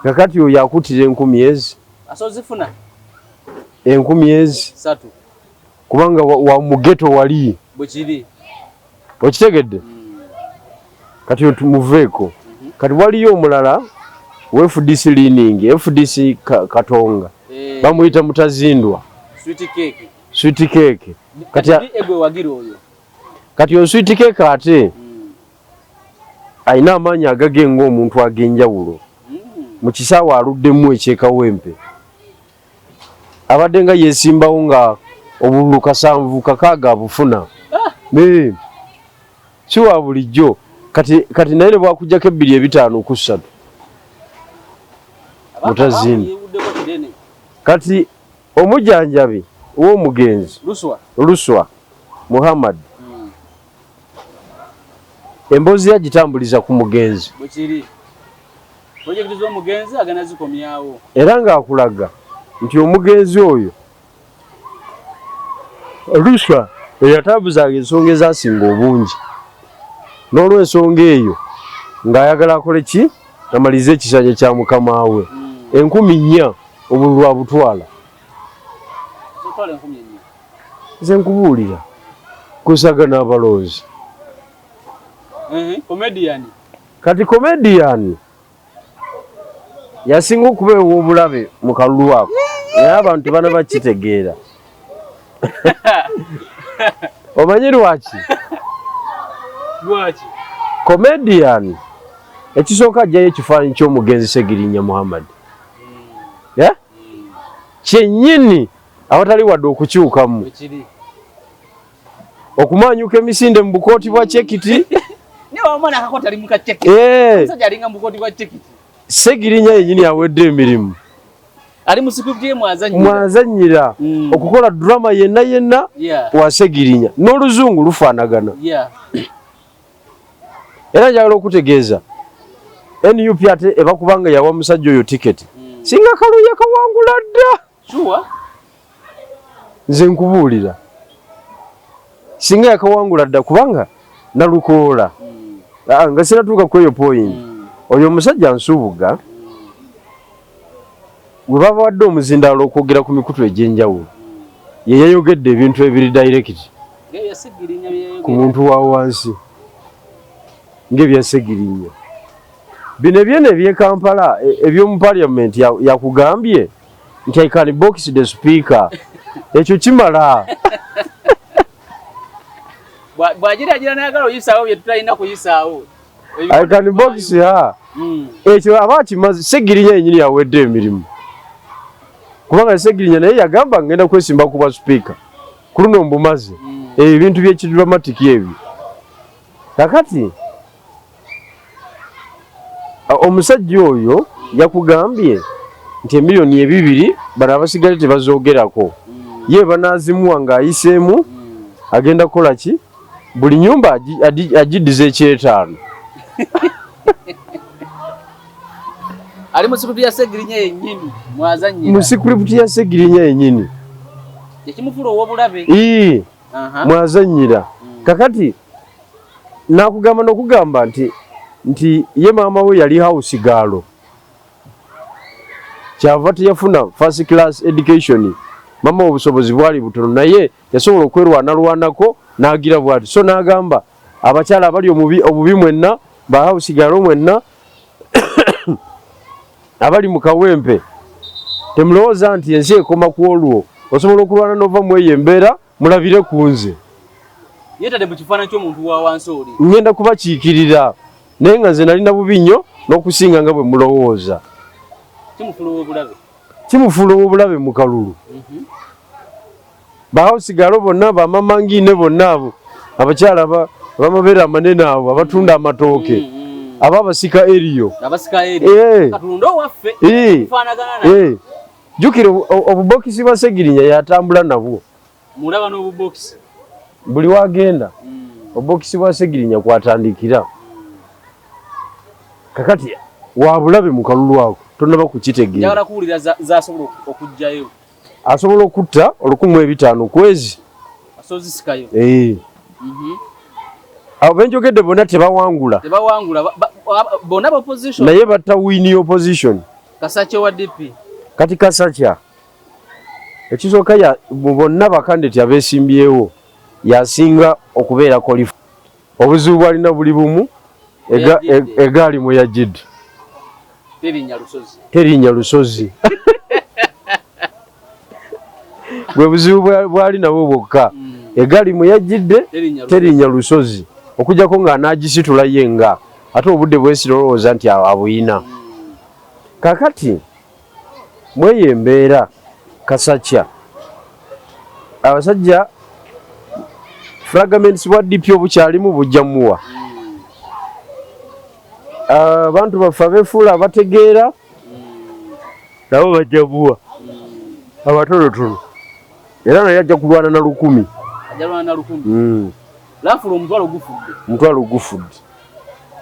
kakati oyo yakutira 10,000 10,000 kubanga wa mugeto wali okitegedde kati tumuveeko kati waliyo omulala we FDC leaning FDC Katonga bamuyita Mutazindwa sweet cake kati o sweet cake ate ayina amaanyi agagenga omuntu ag'enjawulo mu kisaawe aluddemu ekyekawempe abadde nga yeesimbawo nga obululu kasanvu kakaaga abufuna si wa bulijjo kati naye ne bwakujjako 2,500 Mutazini kati omujjanjabi w'omugenzi Luswa Muhammad emboozi yagitambuliza ku mugenzi bwekiri projekiti z'omugenzi agenda zikomyawo era ng'akulaga nti omugenzi oyo oluusa eyatambuzaanga ensonga ezasinga obungi n'olw'ensonga eyo ng'ayagala akole ki amalize ekisanja kya mukama we 14,000 obululu abutwala nze nkubuulira kusagana abaloozi kati komediyani yasinga okubeewa obulabe mu kalulu ako naye abantu bana bakitegeera omanyi lwaki komediyani ekisooka ajjayo ekifaananyi ky'omugenzi Segirinya Muhammad kyennyini awatali wadde okukyukamu okumanyuka emisinde mu bukooti bwa Kyekiti Segirinya yennyini awedde emirimu ali mu script mwazannyira okukola drama yenna wa Segirinya n'oluzungu lufaanagana era njagala okutegeeza NUP ate ebakubanga yawa musajja oyo tiketi singa Kaluuya kawangula dda nze nkubuulira singa yakawangula dda kubanga nalukoola nga sinatuuka ku eyo point oyo omusajja nsuubuga bwe baba wadde omuzindaalo okwogera ku mikutu egy'enjawulo ye yayogedde ebintu ebiri direct ku muntu wa wansi ng'ebya Segirinya bino ebyene eby'e Kampala eby'omu parliament yakugambye nti I can box the speaker ekyo kimala bw'agiragira n'ayagala oyisaawo bye tutalina kuyisaawo I can box her ekyo aba akimaze Segirinya yennyini yawedde emirimu kubanga Segirinya naye yagamba ngenda kwesimba kuba speaker ku luno mbumaze ebintu by'ekidramatiki ebyo kakati omusajja oyo yakugambye nti emiliyoni 2 bano abasigale tebazoogerako ye banaazimuwa ng'ayiseemu agenda kukola ki buli nyumba agiddiza ekyetaano ali mu script ya Segirinya yennyini mwazannyira mu script ya Segirinya yennyini ekimufuula ow'obulabe mwazannyira kakati nakugamba n'okugamba nti ye maama we yali house gaalo kyava teyafuna first class education mama obusobozi bwali butono naye yasobola okwerwanalwanako n'agira bwati so n'agamba abakyala abali obubi mwenna ba house gaalo mwenna abali mu kawempe temulowooza nti ensi ekoma ku olwo osobola okulwana n'ova mu eyo embeera mulabire ku nze yeetadde mu kifaananyi ky'omuntu wa wansi oli ngenda kubakiikirira naye nga nze nalina bubi nnyo n'okusinga nga bwe mulowooza kimufuula obulabe mu kalulu bahawusigalo bonna bamamangiine bonna abo abakyala bamabeera amanene abo abatunda amatooke aba abasika eriyo jjukira obubokisi bwa Segirinya yatambula nabwo buli wagenda obubokisi bwa Segirinya kwatandikira kakati wabulabe mu kalulu ako tonaba kukitegeera asobola okutta 15,000 kwezi abo benjogedde bonna tebawangula naye batta wini opposition kati Kasakya ekisooka bonna bakandidate abeesimbyewo yasinga okubeera qualified obuzibu bwalina buli bumu egaali mwe yagidde terinya lusozi bwe buzibu bwali nabwo bwokka egaali mwe yagidde terinya lusozi okujjako ng'anaagisitula yenga ate obudde bwesira olowooza nti abuyina kakati mweyo embeera Kasakya abasajja fragments bwa DP obukyalimu bujjamuwa abantu baffe abeefuula abategeera nabo bajjamuwa abatonotono era naye ajja kulwana na 10,000 omutwalo gufudde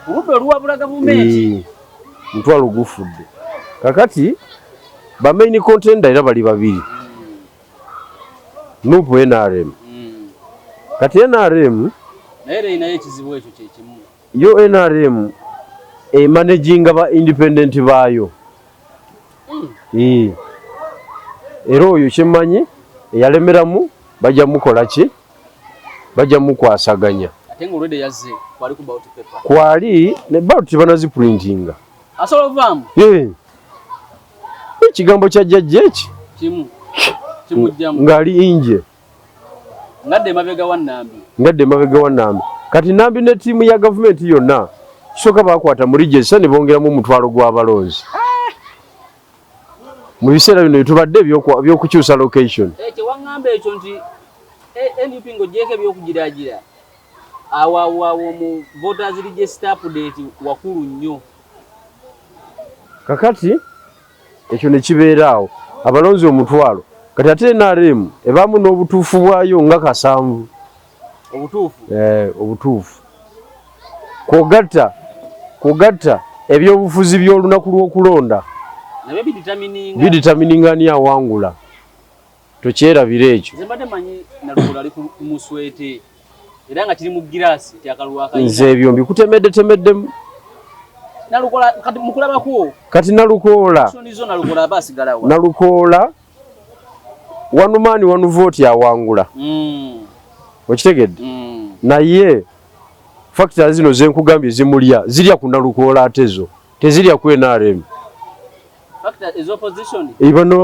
Urudo ruwabula gavumenti. Mutwalo gufudde. Kakati ba main contender era bali babiri. Nupu NRM. Kati NRM naye inaye kizibu ekyo kye kimu. Yo NRM managing aba independent bayo. Era oyo kyemanyi eyalemeramu bajja mukola ki? Bajja mukwasaganya. Ate nga olwedde yazze kwali ku ballot paper. Kwali ne ballot banazi printinga. Asobola ovaamu? Ekigambo kya jjajja eki? Kimujjamu. Ngali inje. Ngadde mabega wa Nambi. Ngadde mabega wa Nambi. Kati Nambi ne tiimu ya gavumenti yonna kisoka bakwata mu register ne bongeramu omutwalo gw'abalonzi. Mu biseera bino tubadde by'okukyusa location. Kyewaŋŋamba ekyo nti NUP ng'oggyeko ebyokugiraagira awo mu voters register update wakulu nnyo. Kakati ekyo ne kibeeraawo abalonzi omutwalo kati ate NRM ebaamu n'obutuufu bwayo nga kasanvu. Obutuufu? Obutuufu. Kugatta ebyobufuzi by'olunaku lw'okulonda. Nabyo biditamininga ani awangula. Tokyerabira ekyo. Nze mbadde manyi Nalukola ali ku muswete era nga kiri mu giraasi tyakaluwa akayina. Nze ebyo mbikutemeddemu. Nalukola kati mukulabako. Kati Nalukola. Sonizo Nalukola abasigalawo. Nalukola one man one vote awangula. Okitegedde? Naye factors zino zenkugambye zirya ku Nalukola atezo. Tezirya ku NRM. Factor is opposition. Ibano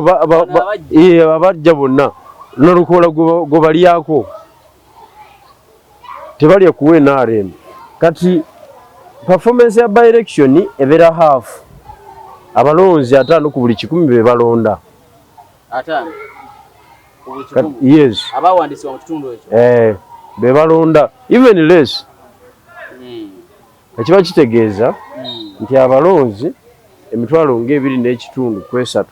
abajja bonna Nalukola go baliyako. Tebalya ku NRM. Kati performance ya by election ebera half. Abalonzi 5 ku buli 100 be balonda. 5. Yes. Abawandisi wa kitundu ekyo. Be balonda even less. Ekiba kitegeeza nti abalonzi emitwalo ng'ebiri n'ekitundu kwesatu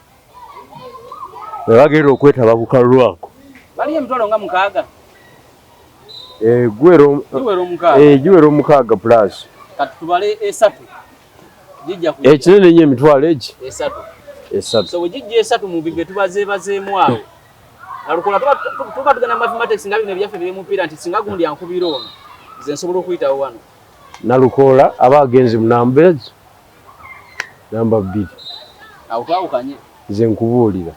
be bagenda okwetaba bukalwako. Bali emitwalo nga 6. Giwera omukaaga plus. Kati tubale esatu. Jijja ku. Ekinene nnyo emitwalo egi? Esatu. So wejijja esatu mu bibe tubazeebazeemu awo. Nalukola tuba tugana mathematics nga bino byaffe biri mu mpira nti singa gundi ankubira ono. Nze nsobola okuyitawo wano. Nalukola aba agenze mu numbers. Namba 2. Awo twawukanye. Nze nkubuulira.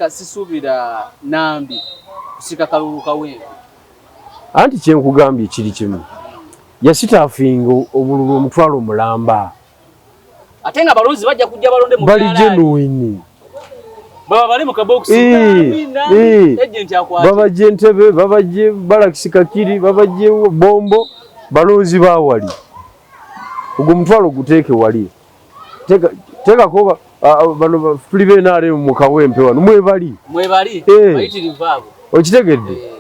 Sisuubira Nambi kusika kalulu kawempe. Anti kyenkugambye kiri kimu. Yasitaafinga obululu omutwalo mulamba. Ate nga balonzi bajja kujja balonde mu bali genuine. Baba bali mu kabox agent akwati. Baba jentebe, baba je balakisika kiri, baba je bombo, balonzi bawali. Ugo mutwalo guteeke wali. Teka koba bano flibe nare mu kawempe wano mwebali. Bayitirivu abo. Okitegedde.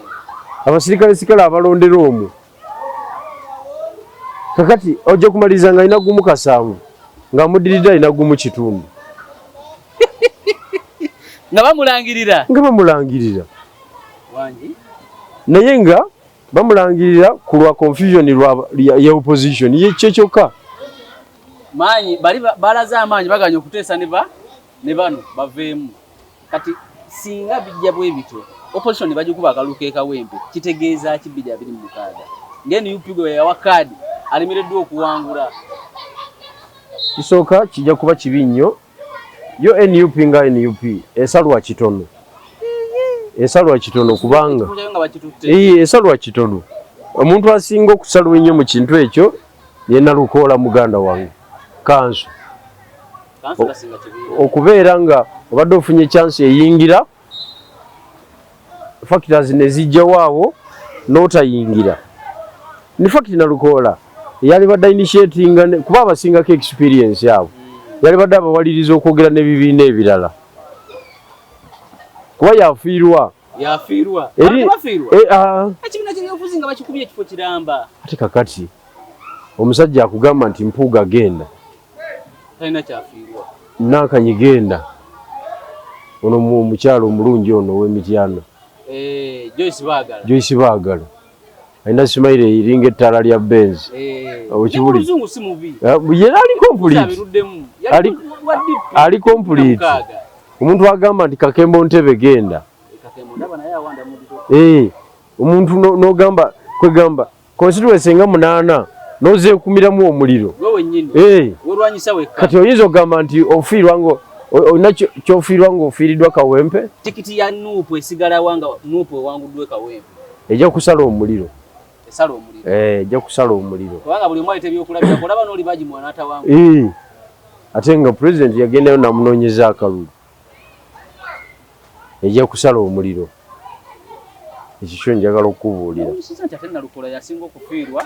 Abasirikale sikala abalondera omwo. Kakati ojja kumaliza nga ina gumu kasanvu nga mudirida ina gumu kitundu. Nga bamulangirira. Wangi. Naye nga bamulangirira ku lwa confusion ya opposition ye kyekyoka. Manyi bali balaza amanyi baganya okuteesa ne bano baveemu. Kati singa bijja bwe bityo opposition bagikuba akaluke kawempe kitegeeza kibidi 26. Ngeni upigwe ya wakadi alimereddwa okuwangula. Kisooka kijja kuba kibi nnyo. Yo NUP nga NUP esalwa kitono. Esalwa kitono kubanga. Esalwa kitono. Omuntu asinga okusalwa ennyo mu kintu ekyo ye Nalukola muganda wange. Kanso. Okubeera nga obadde ofunye chance eyingira factors ne zijja waawo n'otayingira. Ni fact Nalukola yali badde initiating kuba abasingako experience yabo. Yali badde abawaliriza okwogera n'ebibiina ebirala. Kuba yafiirwa. Ekibiina ky'ebyobufuzi nga bakikubye ekifo kiramba. Ate kakati omusajja akugamba nti Mpuuga genda. Talina kyafiirwa. Nankanyi genda. Ono omukyalo omulungi ono ow'Emityana. Joyce Baagala. Joyce Baagala. alina smile iringa ettala lya Benz okibuli muzungu si mubi yera ali complete omuntu agamba nti Kakembo Ntebe genda omuntu n'ogamba kwegamba constituency nga 8 nozeekumiramu omuliro kati oyinza okugamba nti ofiirwa ngo olina kyofiirwa nga ofiiriddwa Kawempe tikiti ya Nuupu esigala wanga Nuupu ewanguddwe Kawempe ejja kusala omuliro ejja kusala omuliro kubanga buli mwali tebyokulabira kulaba n'oli baji mwana atawangu ate nga president yagendayo namunoonyeza akalulu ejja kusala omuliro ekikyo njagala okubuulira Nalukola yasinga okufiirwa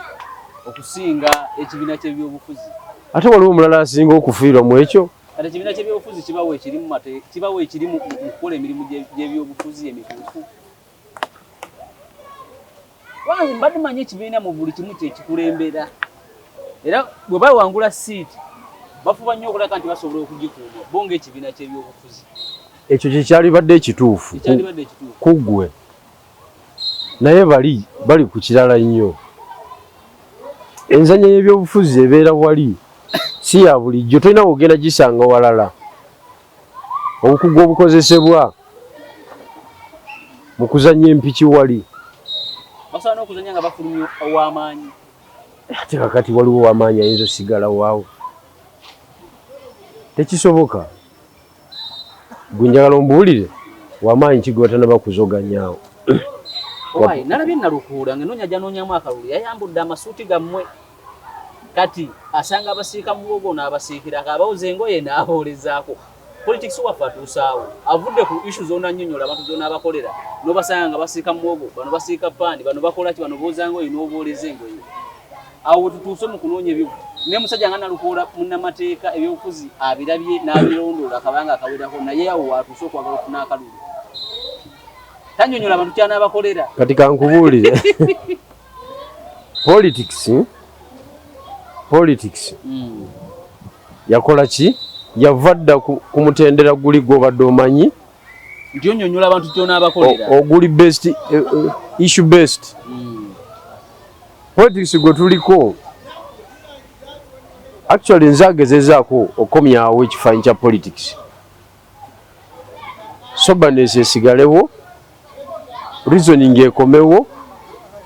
okusinga ekibiina ky'ebyobufuzi ate waliwo omulala asinga okufiirwa mu ekyo kati ekibiina ky'ebyobufuzi kibawo ekiri mu kukola emirimu gy'ebyobufuzi emituufu wange mbadde manyi ekibiina mu buli kimu kyekikulembera era bwe bawangula siiti bafuba nnyo okulaka nti basobola okugikuuma bo ng'ekibiina ky'ebyobufuzi ekyo kyekyalibadde ekituufu kuggwe naye bali ku kirala nnyo enzanya y'ebyobufuzi ebeera wali si ya bulijjo tolina kugenda gisanga walala obukugu obukozesebwa mu kuzanya empiki wali basobola n'okuzanya nga bafulumya ow'amaanyi ate kakati waliwo ow'amaanyi ayinza osigala waawo tekisoboka gwe njagala ombuulire w'amaanyi kigwa tanaba kuzoganyaawo nalabye Nalukuula ng'enoonya gyanoonyamu akalulu yayambudde amasuuti gammwe kati asanga abasiika muwogo n'abasiikira akabawuza engoye n'aboolezaako politics waffe atuusaawo avudde ku issue zonna nnyonnyola abantu zonna abakolera n'obasanga nga basiika muwogo bano basiika pandi bano bakola ki bano booza ngoye n'obooleza engoye awo tutuuse mu kunoonya ebivu naye musajja nga Nalukuula munnamateeka ebyobufuzi abirabye n'abirondoola akabanga akawerako naye awo watuuse okwagala okufuna akalulu tannyonnyola abantu kyana abakolera kati kankubuulire politics yakola ki yava dda ku mutendera guli gw'obadde omanyi nti onnyonnyola abantu kyona abakolera oguli issue based politics gwe tuliko actually nze agezezaako okomyawo ekifaanyi kya politics soberness esigalewo reasoning ekomewo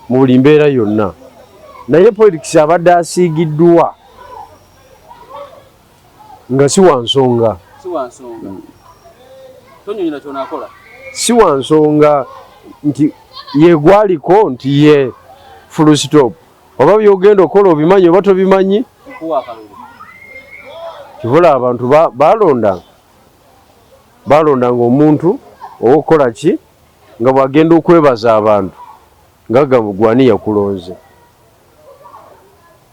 mu buli mbeera yonna naye politics abadde asiigiddwa nga si wansonga si wansonga nti ye gwaliko nti ye full stop oba byogenda okola obimanyi oba tobimanyi kibula abantu balondanga omuntu owokukola ki nga bwagenda okwebaza abantu ngagamba gwani yakulonze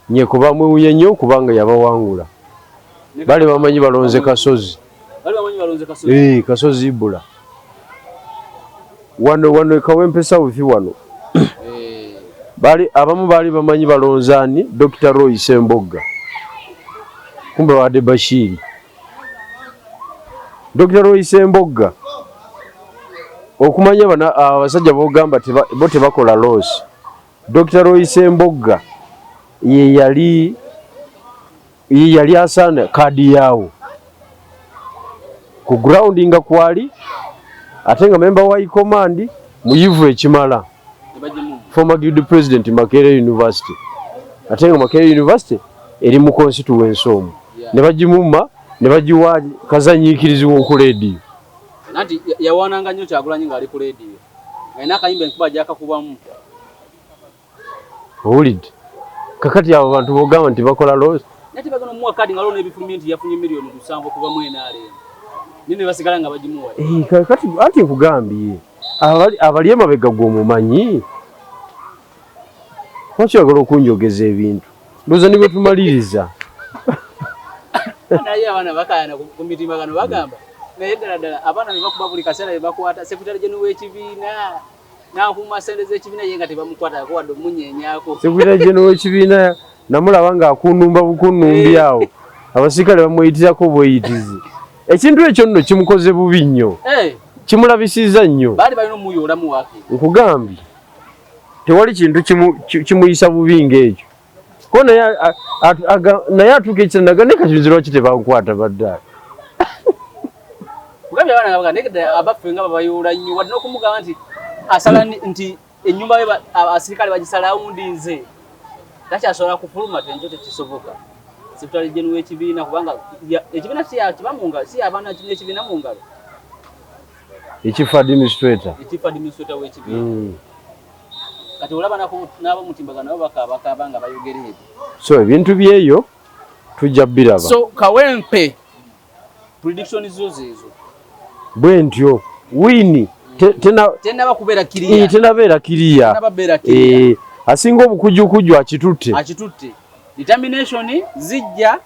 nyekuba mwewuye nnyo kubanga yabawangula bali bamanyi balonze Kasozi Kasozi Ibula wano Kawempe South wano abamu baali bamanyi balonzaani Dr. Roy Sembogga kumbe wadde Bashiri Dr. Roy Sembogga okumanya abasajja bogamba bo tebakola loss Dr. Roy Sembogga ye yali asaana kadi yaawo ku ground nga kwali ate nga member wa command muyivu ekimala former guild president Makerere University ate nga Makerere University eri mu constituency omwo ne bagimumma ne bagiwa kazanyiikirizi w'oku radio nati yawananga nnyo Kyagulanyi ng'ali ku radio ng'alina akayimba enkuba gyakakubamu owulidde kakati abo bantu bogamba nti bakola loss nati bagano muwa kadi nga lona ebifulumye nti yafunye miliyoni 7 kuva mu NRM nini basigala nga bagimuwa kakati ati nkugambye abali emabega gw'omumanyi lwaki oyagala okunjogeza ebintu ndowooza nibwe tumaliriza naye abaana bakayana ku mitimbagano bagamba naye ddala abaana be bakuba buli kaseera be bakwata sekretary general w'ekibiina n'akuuma ssente z'ekibiina ye nga tebamukwatako wadde omunyenyaako sekretary general w'ekibiina namulaba ng'akunnumba bukunnumbi awo abasirikale bamweyitirako bweyitizi ekintu ekyo nno kimukoze bubi nnyo kimulabisizza nnyo baali balina omuyolamu wake nkugambye tewali kintu kimuyisa bubi ng'ekyo ko naye atuuka ekitanaga naye kati lwaki tebankwata baddaali kugambye abaana nga baganda abaffe nga babayoola nnyo wadde n'okumugamba nti asala nti ennyumba ye abasirikale bagisalawo ndi nze takyasobola kufuluma tenjo tekisoboka sibutali jenu w'ekibiina kubanga ekibiina si abaana kimu ekibiina mu ngalo ekifa administrator w'ekibiina kati olaba n'abo mutimbagano nabo bakaba nga bayogera ebyo so ebintu byeyo tujja biraba so Kawempe prediction zozo bwe ntyo wini tenaba kubeera kiriya tenabeera kiriya asinga obukujjukujju akitutte determination zijja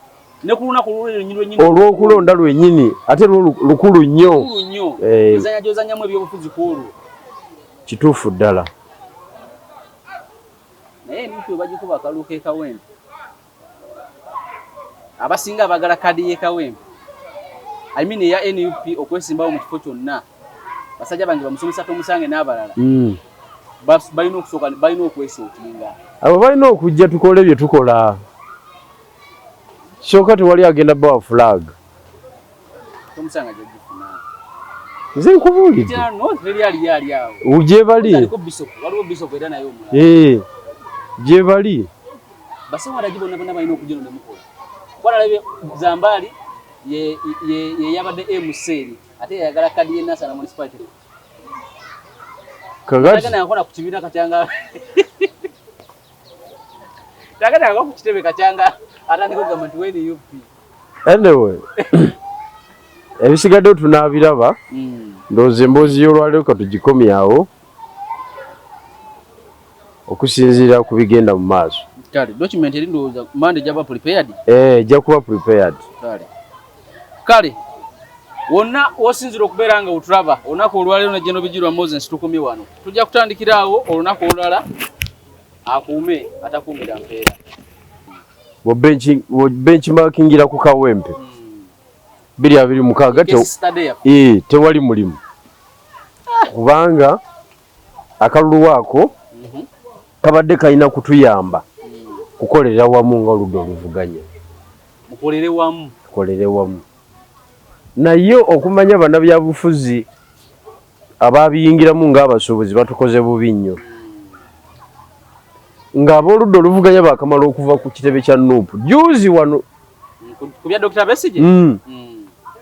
ne ku lunaku lwenyini olw'okulonda lwenyini ate lukulu nnyo jozanyamu ebyobufuzi kwolwo kituufu ddala naye nitu bagikuba akaluuka e Kawempe abasinga abagala kadi y'e Kawempe I mean eya NUP okwesimbawo mu kifo kyonna basajja bange bamusomesa tomusange n'abalala balina okusooka balina okwesookinga abo balina okujja tukole bye tukola kyokka tewali agenda bawa flag tomusanga gyegifuna nze nkubuulidde gye bali waliwo bishop era naye omulala gye bali basewalagi bonna balina okujja no nemukola walalabe Zambali ye yabadde MCL ate yagala kadi ye Nassana municipality kagati nakona ku kibiina katyanga tagada ngo ku kitebe katyanga atandika government weni UP anyway ebisigadde tunaabiraba ndowooza emboozi y'olwaleero katugikomyawo okusinziira ku bigenda mu maaso kale document eri ndowooza Monday jaba prepared ejja kuba prepared kale wonna wosinzira okubeera nga otulaba olunaku olwaleero ne General Bijirwa Moses tukomye wano tujja kutandikira awo olunaku olulala akuume atakuumira mpeera benchmarkingira ku Kawempe 226 tewali mulimu kubanga akalulu waako kabadde kalina kutuyamba kukolera wamu nga oludda oluvuganya mukolere wamu naye okumanya bannabyabufuzi ababiyingiramu ng'abasuubuzi batukoze bubi nnyo ng'abooludda oluvuganya baakamala okuva ku kitebe kya NUP juzi wano ku bya Dr. Besigye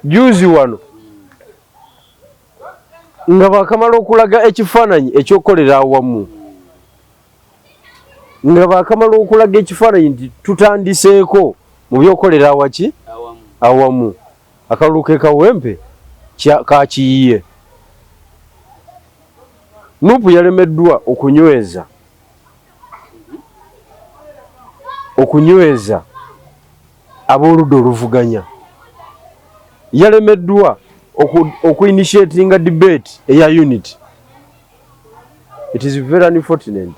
juzi wano nga baakamala okulaga ekifaananyi ekyokukolera awamu nga baakamala okulaga ekifaananyi nti tutandiseeko mu byokukolera awaki awamu akalulu k'e Kawempe kakiyiye NUP yalemeddwa okunyweza abooludda oluvuganya yalemeddwa okuinitiatinga debate eya unity. It is very unfortunate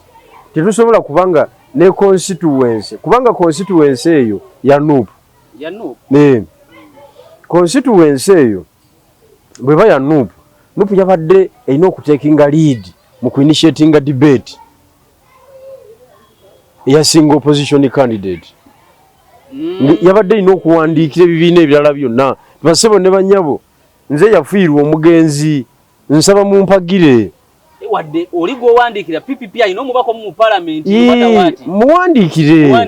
tetusobola kubanga ne constituency kubanga constituency eyo ya NUP constituency eyo bweba ya NUP yabadde erina okutekinga lead mu kuinitiatinga debate eya single opposition candidate yabadde erina okuwandiikira ebibiina ebirala byonna basebo ne banyabo nze yafiirwa omugenzi nsaba mumpagire wadde oli gwowandiikira PPP ayina omubaka mu parliament muwandiikire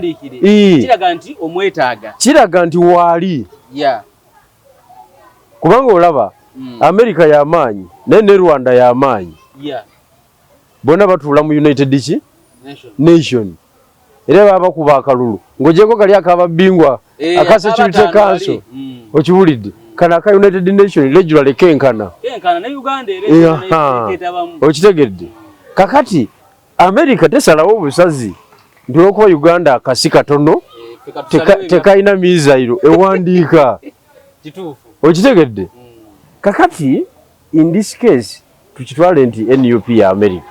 kiraga nti omwetaaga kiraga nti waali kubanga olaba America y'amaanyi naye ne Rwanda y'amaanyi bonna batuula mu United Nation era baba kuba akalulu ng'ogyeko kali akaba bingwa aka Security Council okiwulidde kana aka United Nation regularly kenkana ne Uganda era okitegedde kakati America tesalawo obusazi nti olwokuba Uganda akasi katono tekayina mizairo ewandiika okitegedde kakati in this case tukitwale nti NUP ya America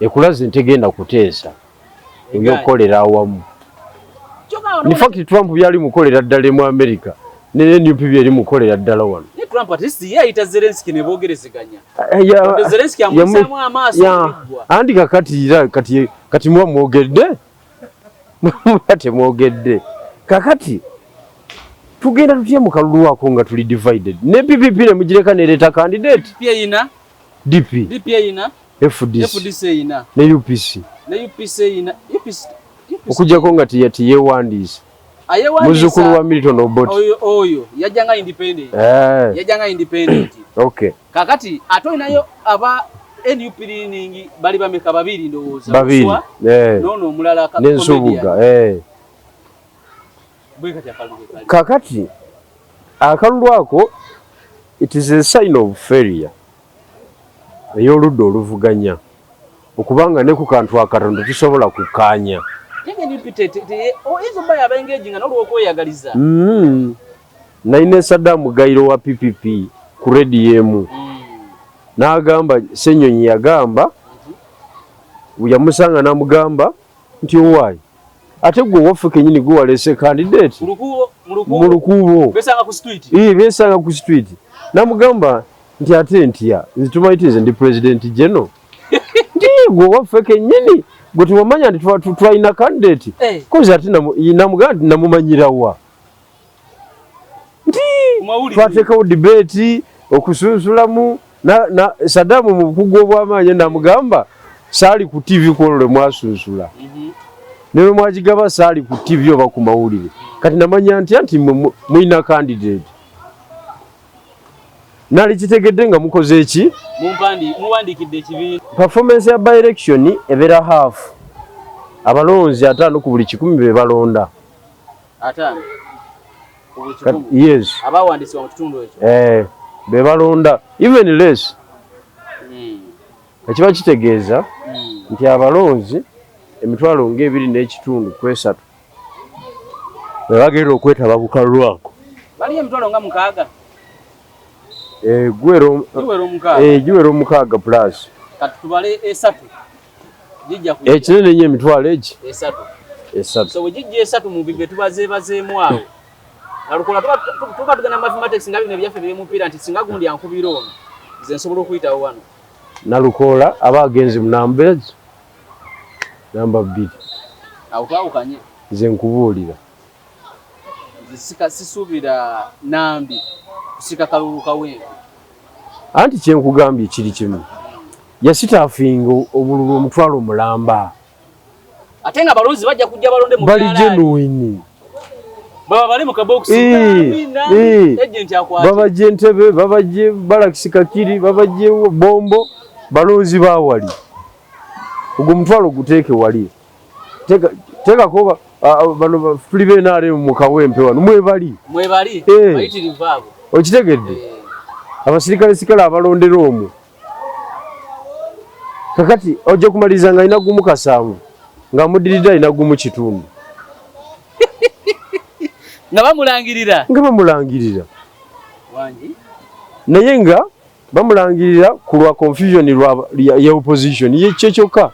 ekulaze ntegenda kuteesa ebyokukolera awamu. In fact Trump byali mukolera ddala mu America ne NUP byali mukolera ddala wano Trump at least yayita Zelensky ne bogerezeganya. Zelensky amusamu amaaso. Andi kati mwa mwogedde. Mwate mwogedde. Kakati tugenda tutye mu kalulu wako nga tuli divided. Ne PPP ne mugireka nereta candidate. Pia ina DP ina FDC ina ne UPC ina UPC okujjako nga yewandiise muzukulu wa Milton Obote oyo yajjanga independent okay kakati atoinayo aba NUP leaning bali bameka babiri ndowooza babiri nono omulala n'ensubuga kakati akalulu ako it is a sign of failure ey'oludda oluvuganya okubanga ne ku kantu akatonda tusobola kukkaanya naine Saddam Gairo wa PPP ku rediyo n'agamba Ssenyonyi yagamba yamusanga n'amugamba nti owaayi ate gwe waffe kennyini gwe walese candidate mu lukuubo beesanga ku street n'amugamba nti ate ntya nzitumayitize ndi president general nti gwe waffe kennyini gwe tewamanya nti twalina candidate kozi ate namugamba nti namumanyirawa nti twateekawo debate okusunsulamu na Saddam mu bukugu obw'amaanyi namugamba saali ku TV kwolwo lwe mwasunsula ne bwe mwagigaba saali ku TV oba ku mawulire kati namanya nti mulina candidate nali kitegedde nga mukoze eki muwandikidde ekibiina performance ya by election ebeera half abalonzi 5 ku buli 100 be balonda 5 yes abawandisibwa mu kitundu ekyo be balonda even less ekiba kitegeeza nti abalonzi emitwalo ng'ebiri n'ekitundu kwesatu be bagenda okwetaba bukalulu ako bali emitwalo nga 6 giwera omukaaga plus kati tubale esatu jijja ku ekinene nnyo emitwalo egi esatu so wejijja esatu mu bibe tubazeebazeemu awo nalukola tuba tugana mathematics nga bino byaffe by'omupiira nti singa gundi ankubira ono nze nsobola okuyitawo wano nalukoola aba agenze mu numbers namba 2 awo twawukanye nze nkubuulira sisuubira nambi kusika kalulu kawenvu anti kyenkugambye kiri kimu yasitaafinga obululu omutwalo mulamba ate nga balonzi bajja kujja balonde mu bali genuine baba bali mu kaboksi agent akwati baba jentebe baba je balakisika-kiri baba je bombo balonzi bawali ogwo mutwalo guteeke wali teka koba bano flibe nare mu kawempe wano mwebali bayitirivu abo okitegedde abasirikale sikala abalondera omwo kakati ojja kumaliza nga alina gumu 7 nga mudirida alina gumu 1 nga bamulangirira wangi naye nga bamulangirira ku lwa confusion ya opposition ye kyokka